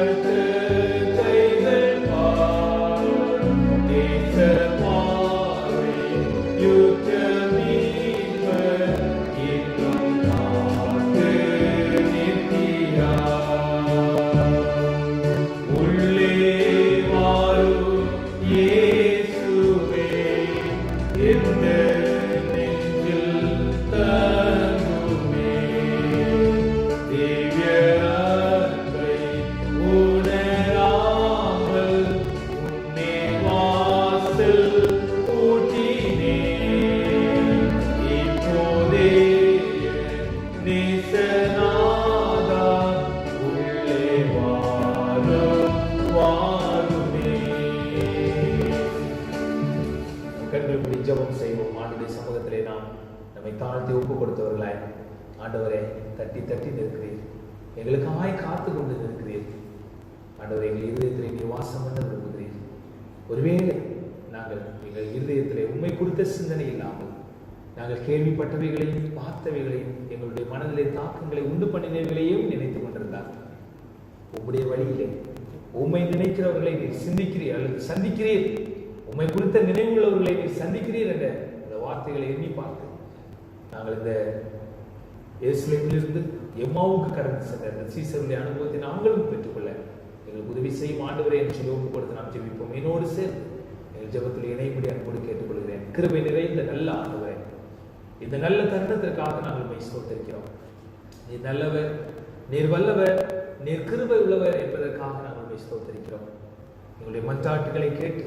நாதா உள்ளே வாரும் வாருமே. கண்களை ஜெபம் செய்வோம். ஆண்டுடைய சமூகத்திலே நாம் நம்மை தாழ்த்தி ஒப்பு கொடுத்தவர்களாய் ஆண்டவரே தட்டி தட்டி நிற்கிறீர், எங்களுக்காய் காத்து கொண்டு நிற்கிறீர். ஆண்டவரே எங்கள் இருதயத்திலே நீ வாசம் பண்ண விரும்புகிறீர். ஒருவேளை நாங்கள் எங்கள் இருதயத்திலே உண்மை குறித்த சிந்தனை இல்லாமல் நாங்கள் கேள்விப்பட்டவைகளையும் பார்த்தவைகளையும் எங்களுடைய மனதிலே தாக்கங்களை உண்டு பண்ணினவைகளையும் நினைத்துக் கொண்டிருந்தார், உம்முடைய வழியிலே உம்மை நினைக்கிறவர்களை நீர் சிந்திக்கிறீர் அல்லது சந்திக்கிறீர், உம்மை குறித்த நினைவுள்ளவர்களை நீர் சந்திக்கிறீர் என்ற இந்த வார்த்தைகளை எண்ணி பார்த்து நாங்கள் இந்த எருசலேமிலிருந்து எம்மாவுக்கு கடந்து சென்ற அந்த சீசருடைய அனுபவத்தை நாங்களும் பெற்றுக்கொள்ள எங்களுக்கு உதவி செய்யும் ஆண்டவரே என்று சொல்லி ஒப்பு கொடுத்து நாம் ஜெபிப்போம். என்னோடு சேர்ந்து எங்கள் ஜெபத்தில் இணையபடி அன்போடு கேட்டுக்கொள்கிறேன். கிருபை நிறைந்த நல்ல ஆண்டவரே, இந்த நல்ல தருணத்திற்காக நாங்கள் உம்மை ஸ்தோத்திரிக்கிறோம். நீர் நல்லவர், நீர் வல்லவர், நீர் கிருபை உள்ளவர் என்பதற்காக நாங்கள் உம்மை ஸ்தோத்திரிக்கிறோம். எங்களுடைய மன்றாட்டுகளை கேட்டு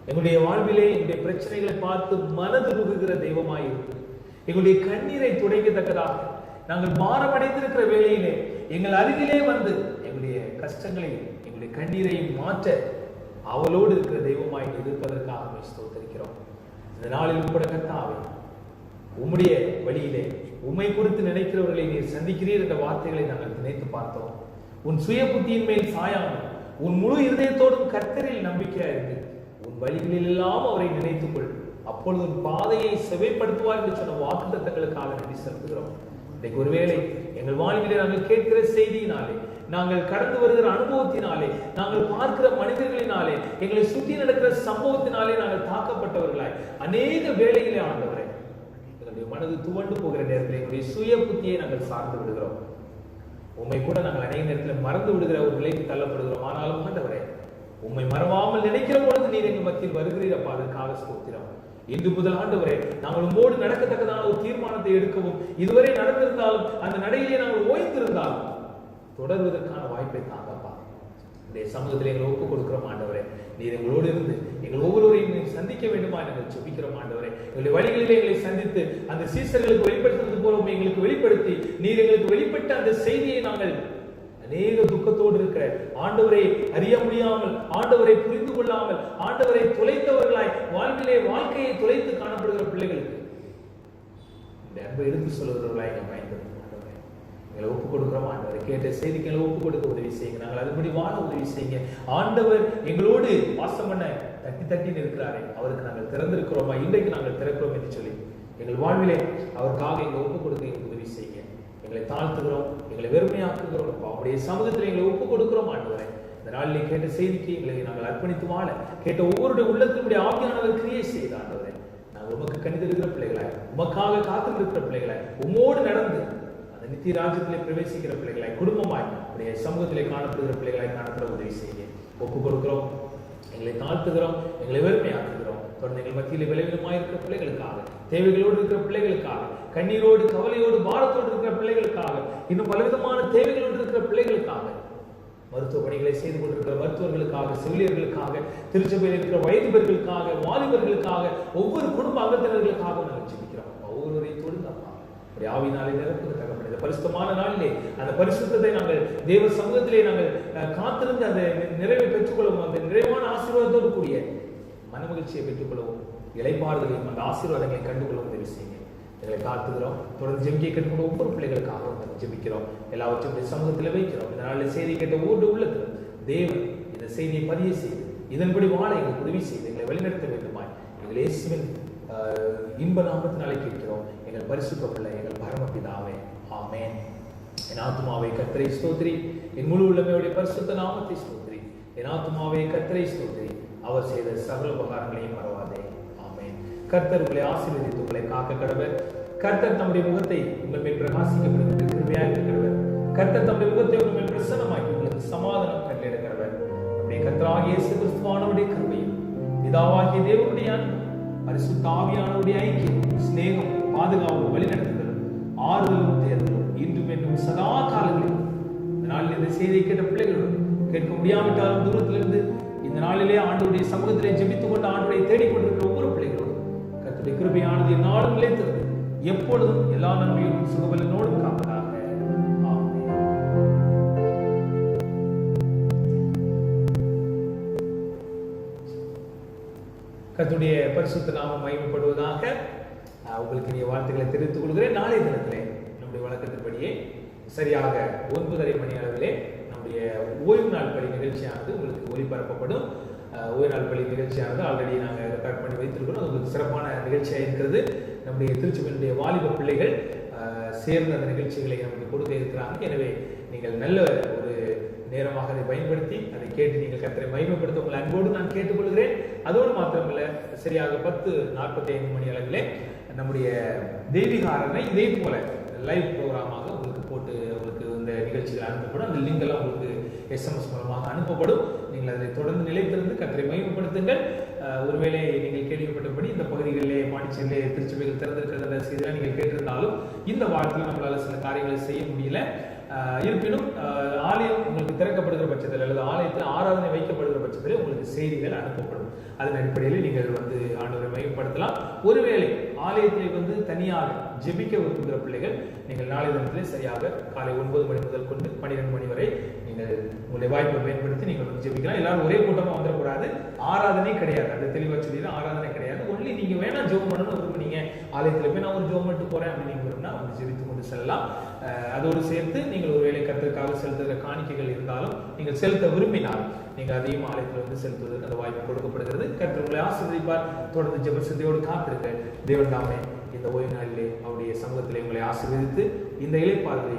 எங்களுடைய வாழ்விலே எங்களுடைய பிரச்சனைகளை பார்த்து மனது உருகுகிற தெய்வமாயிருக்கு. எங்களுடைய கண்ணீரை துடைக்கத்தக்கதாக நாங்கள் பாரமடைந்திருக்கிற வேளையிலே எங்கள் அருகிலே வந்து எங்களுடைய கஷ்டங்களை எங்களுடைய கண்ணீரையும் மாற்ற அவளோடு இருக்கிற தெய்வமாய் இருப்பதற்காக ஸ்தோத்திரிக்கிறோம். இந்த நாளில் உட்பட கர்த்தாவே, உம்முடைய வழியிலே உம்மை குறித்து நினைக்கிறவர்களை நீர் சந்திக்கிறீர் என்ற வார்த்தைகளை நாங்கள் நினைத்து பார்த்தோம். உன் சுய புத்தியின் மேல் சாயாமல் உன் முழு இருதயத்தோடும் கர்த்தரில் நம்பிக்கையா இருக்கு உன் வழிகளில் எல்லாம் அவரை நினைத்துக் கொள், அப்பொழுது உன் பாதையை செவைப்படுத்துவார் என்று சொன்ன வாக்குத்தத்தங்களுக்காக நன்றி செலுத்துகிறோம். இன்றைக்கு ஒருவேளை எங்கள் வாழ்விலே நாங்கள் கேட்கிற செய்தியினாலே, நாங்கள் கடந்து வருகிற அனுபவத்தினாலே, நாங்கள் பார்க்கிற மனிதர்களினாலே, எங்களை சுற்றி நடக்கிற சம்பவத்தினாலே நாங்கள் தாக்கப்பட்டவர்களாய் அநேக வேளையிலே ஆண்டவரே எங்களுடைய மனது துவண்டு போகிற நேரத்தில் எங்களுடைய சுய புத்தியை நாங்கள் சார்ந்து விடுகிறோம். உண்மை கூட நாங்கள் அநேக நேரத்தில் மறந்து விடுகிற ஒரு நிலைக்கு தள்ளப்படுகிறோம். ஆனாலும் ஆண்டவரே, உம்மை மறவாமல் நினைக்கிற பொழுது நீர் எங்கள் மத்தியில் வருகிறீரப்பா, அதற்காக ஸ்தோத்திரம். இன்று முதல் ஆண்டவரே, நாங்கள் உம்மோடு நடக்கத்தக்கதான ஒரு தீர்மானத்தை எடுக்கவும், இதுவரை நடந்திருந்தாலும் அந்த நடையிலே நாங்கள் ஓய்ந்திருந்தாலும் தொடர்வதற்கான வாய்ப்பை தாங்கப்பா. இந்த சமூகத்தில் எங்களை ஒப்புக் கொடுக்கிறோம் ஆண்டவரே. நீர் எங்களோடு இருந்து எங்கள் ஒவ்வொருவரையும் நீர் சந்திக்க வேண்டுமா நாங்கள் ஜெபிக்கிறோம் ஆண்டவரே. எங்களுடைய வழிகளிலே எங்களை சந்தித்து அந்த சீசர்களுக்கு வெளிப்படுத்துவது போல எங்களுக்கு வெளிப்படுத்தி நீர் எங்களுக்கு வெளிப்பட்ட அந்த செய்தியை நாங்கள் அநேக துக்கத்தோடு இருக்கிற ஆண்டவரை அறிய முடியாமல், ஆண்டவரை புரிந்து கொள்ளாமல், ஆண்டவரை தொலைத்தவர்களாய் வாழ்விலே வாழ்க்கையை தொலைத்து காணப்படுகிற பிள்ளைகளுக்கு இந்த அன்பை எடுத்து சொல்லுகிறவர்களாய் எங்களை பயன்படுத்தும் ஆண்டவரை. எங்களை ஒப்புக் கொடுக்கிறோம் ஆண்டவரை. கேட்ட செய்திக்கு எங்களை ஒப்புக் கொடுக்க உதவி செய்யுங்க. நாங்கள் அதுபடி வாழ உதவி செய்யுங்க. ஆண்டவர் எங்களோடு வாசம் பண்ண தட்டி தட்டி நிற்கிறாரே, அவருக்கு நாங்கள் திறந்திருக்கிறோமா, இன்றைக்கு நாங்கள் திறக்கிறோம் என்று சொல்லி எங்கள் வாழ்விலே அவருக்காக எங்களை ஒப்புக் கொடுக்க எங்களுக்கு உதவி செய்யுங்க. எங்களை தாழ்த்துகிறோம், எங்களை வெறுமையாக்குகிறோம். அவருடைய சமூகத்தில் எங்களை ஒப்புக் கொடுக்கிறோம் ஆண்டவரே. இந்த நாளிலே கேட்ட செய்திக்கு எங்களை நாங்கள் அர்ப்பணித்து வாழ கேட்ட ஒவ்வொருடைய உள்ளத்தினுடைய ஆவியானவர் கிரியை செய்த ஆண்டவரே. நாங்கள் உமக்கு கணிதெடுக்கிற பிள்ளைகளாய், உமக்காக காத்திருக்கிற பிள்ளைகளாய், உம்மோடு நடந்து அந்த நித்திய ராஜ்யத்திலே பிரவேசிக்கிற பிள்ளைகளாய், குடும்பமாய் உடைய சமூகத்திலே காணப்படுகிற பிள்ளைகளாய் காணப்பட உதவி செய்ய ஒப்புக் கொடுக்கிறோம். எங்களை தாழ்த்துகிறோம், எங்களை வெறுமையாக்குகிறோம். தொடர்ந்து எங்கள் மத்தியில் விளைவிடமாக இருக்கிற பிள்ளைகளுக்காக, தேவைகளோடு இருக்கிற பிள்ளைகளுக்காக, கண்ணீரோடு கவலையோடு பாரத்தோடு இருக்கிற பிள்ளைகளுக்காக, இன்னும் பலவிதமான தேவைகளோடு இருக்கிற பிள்ளைகளுக்காக, மருத்துவ பணிகளை செய்து கொண்டிருக்கிற மருத்துவர்களுக்காக, செவிலியர்களுக்காக, திருச்சபையில் இருக்கிற வயதுபர்களுக்காக, வாலிபர்களுக்காக, ஒவ்வொரு குடும்ப அங்கத்தினர்களுக்காக நாங்கள் ஜெபிக்கிறோம். ஒவ்வொருவரையும் தொழுந்தப்பா ஆவினாலே நிரப்புவதற்காக இந்த பரிசுத்தமான நாளிலே அந்த பரிசுத்தத்தை நாங்கள் தேவ சமூகத்திலே நாங்கள் காத்திருந்து அந்த நிறைவை பெற்றுக்கொள்ளவும், அந்த நிறைவான ஆசீர்வாதத்தோடு கூடிய மனமகிழ்ச்சியை பெற்றுக்கொள்ளவும், இளைப்பாறுதலையும் அந்த ஆசீர்வாதங்களை கண்டுகொள்ளவும் உதவி செய்யுங்க. எங்களை காத்துகிறோம். தொடர்ந்து ஜெபிக்க கேட்டுக்கொண்டு ஒவ்வொரு பிள்ளைகளுக்காக ஜெபிக்கிறோம். எல்லாவற்றையும் சமூகத்தில் வைக்கிறோம். இந்த நாளில் செய்தி கேட்ட ஒவ்வொரு உள்ளத்திலும் தேவன் இந்த செய்தியை பதிய செய்து இதன்படி வாழ எங்களுக்கு உதவி செய்து எங்களை வழிநடத்த வேண்டுமாய் எங்கள் இயேசுவின் இன்ப நாமத்தினாலே கேட்கிறோம். எங்கள் பரிசுத்த பிள்ளை, எங்கள் பரமபிதாவே, ஆமென். என் ஆத்துமாவே கர்த்தரை ஸ்தோத்திரி, என் முழு உள்ளமையுடைய பரிசுத்த நாமத்தை ஸ்தோத்திரி. என் ஆத்துமாவே கர்த்தரை ஸ்தோத்திரி, அவர் செய்த சகல உபகாரங்களையும் மறவாதே. ஆமென். கர்த்தர் உங்களை ஆசீர்வதித்து உங்களை காக்க கடவர். கர்த்தர் தம்முடைய முகத்தை உங்கள் மேல் பிரகாசிக்கப்படுவதற்கு கிருபையாக கடவர். கர்த்தர் தம்முடைய முகத்தை உங்கள் மேல் பிரசன்னமாக்கி உங்களுக்கு சமாதானம் கட்டளையிட கடவர். நம்முடைய கர்த்தராகிய இயேசு கிறிஸ்துவானவருடைய கிருபையும், பிதாவாகிய தேவனுடைய அன்பும், பரிசுத்த ஆவியானவருடைய ஐக்கியம், சிநேகம், பாதுகாப்பு, வழிநடத்துதலும், ஆறுதலும், தேர்தலும் இன்றும் என்றும் சதா காலங்களிலும் இந்த நாளில் இந்த செய்தியை கேட்ட பிள்ளைகளோடு கேட்க முடியாவிட்டாலும் தூரத்திலிருந்து இந்த நாளிலே ஆண்டவருடைய சமூகத்திலே ஜெபித்துக் கொண்டு ஆண்டவரை தேடிக்கொண்டிருக்கிற ஒவ்வொரு பிள்ளைகளோடு கர்த்தருடைய கிருபையானது நாளும் நிலைத்திருந்து எப்பொழுதும் எல்லா நன்மையும் சுகபலனோடும் காப்பதாக. கர்த்தருடைய பரிசுத்த நாமம் மகிமைப்படுவதாக. உங்களுக்கு இனிய வாழ்த்துக்களை தெரிவித்துக் கொள்கிறேன். நாளைய தினத்திலே நம்முடைய வழக்கத்தின்படியே சரியாக 9:30 மணி அளவிலே நம்முடைய ஓய்வு நாள் பள்ளி நிகழ்ச்சியானது உங்களுக்கு ஒளிபரப்பப்படும். ஓய்வு நாள் பள்ளி நிகழ்ச்சியானது ஆல்ரெடி நாங்கள் ரெக்கார்ட் பண்ணி வைத்திருக்கிறோம். அது உங்களுக்கு சிறப்பான நிகழ்ச்சியாக இருக்கிறது. நம்முடைய திருச்சபையினுடைய வாலிப பிள்ளைகள் சேர்ந்த அந்த நிகழ்ச்சிகளை நமக்கு கொடுக்க இருக்கிறாங்க. எனவே நீங்கள் நல்ல ஒரு நேரமாக அதை பயன்படுத்தி அதை கேட்டு நீங்கள் கர்த்தரை மகிமைப்படுத்த உங்கள் அன்போடு நான் கேட்டுக்கொள்கிறேன். அதோடு மாத்திரமல்ல, சரியாக 10:45 மணி அளவிலே நம்முடைய தெய்வீக ஆராதனை இதே போல லைவ் ப்ரோக்ராமாக உங்களுக்கு போட்டு உங்களுக்கு இந்த நிகழ்ச்சிகள் அனுப்பப்படும். அந்த லிங்க் எல்லாம் உங்களுக்கு SMS மூலமாக அனுப்பப்படும். நீங்கள் அதை தொடர்ந்து நிலைத்திருந்து கர்த்தரை மகிமைப்படுத்துங்கள். ஒருவேளை நீங்கள் கேள்விப்பட்டபடி இந்த பகுதிகளிலே பாண்டிச்சேரியிலே திருச்சபைகள் திறந்திருக்கிற செய்தியாக நீங்கள் கேட்டிருந்தாலும் இந்த வாரத்தில் நம்மளால சில காரியங்களை செய்ய முடியல. இருப்பினும் ஆலயம் உங்களுக்கு திறக்கப்படுகிற பட்சத்தில் அல்லது ஆலயத்தில் ஆராதனை வைக்கப்படுகிற பட்சத்தில் உங்களுக்கு செய்திகள் அனுப்பப்படும். அதன் அடிப்படையில் நீங்கள் ஆண்டவரை மையப்படுத்தலாம். ஒருவேளை ஆலயத்தில் தனியாக ஜெபிக்க விரும்புகிற பிள்ளைகள் நீங்கள் நாளை தினத்திலே சரியாக காலை 9 மணி முதல் கொண்டு 12 மணி வரை நீங்கள் உங்களுடைய வாய்ப்பை பயன்படுத்தி நீங்கள் ஜெபிக்கலாம். எல்லாரும் ஒரே கூட்டமாக வந்துடக்கூடாது. ஆராதனை கிடையாது, அது தெளிவாக சொல்லிடுறேன். ஆராதனை கிடையாது. ஒன்லி நீங்க வேணா ஜெபம் பண்ணணும் விரும்புனீங்க, ஆலயத்தில் போய் நான் ஒரு ஜெபம் பண்ணிட்டு போறேன் அப்படின்னு நீங்க விரும்பினா ஜெபித்து கொண்டு செல்லலாம். அதோடு சேர்த்து நீங்கள் ஒருவேளை கர்த்தருக்காக செலுத்துகிற காணிக்கைகள் இருந்தாலும் நீங்கள் செலுத்த விரும்பினால் நீங்கள் அதையும் ஆலயத்தில் செலுத்துவதற்கு அந்த வாய்ப்பு கொடுக்கப்படுகிறது. கர்த்தர் உங்களை ஆசீர்வதிப்பார். தொடர்ந்து ஜெப சிந்தையோடு காத்திருக்க தேவன் தாமே இந்த ஓய்வு நாளிலே அவருடைய சமூகத்திலே உங்களை ஆசீர்வதித்து இந்த இளைப்பாறுதலை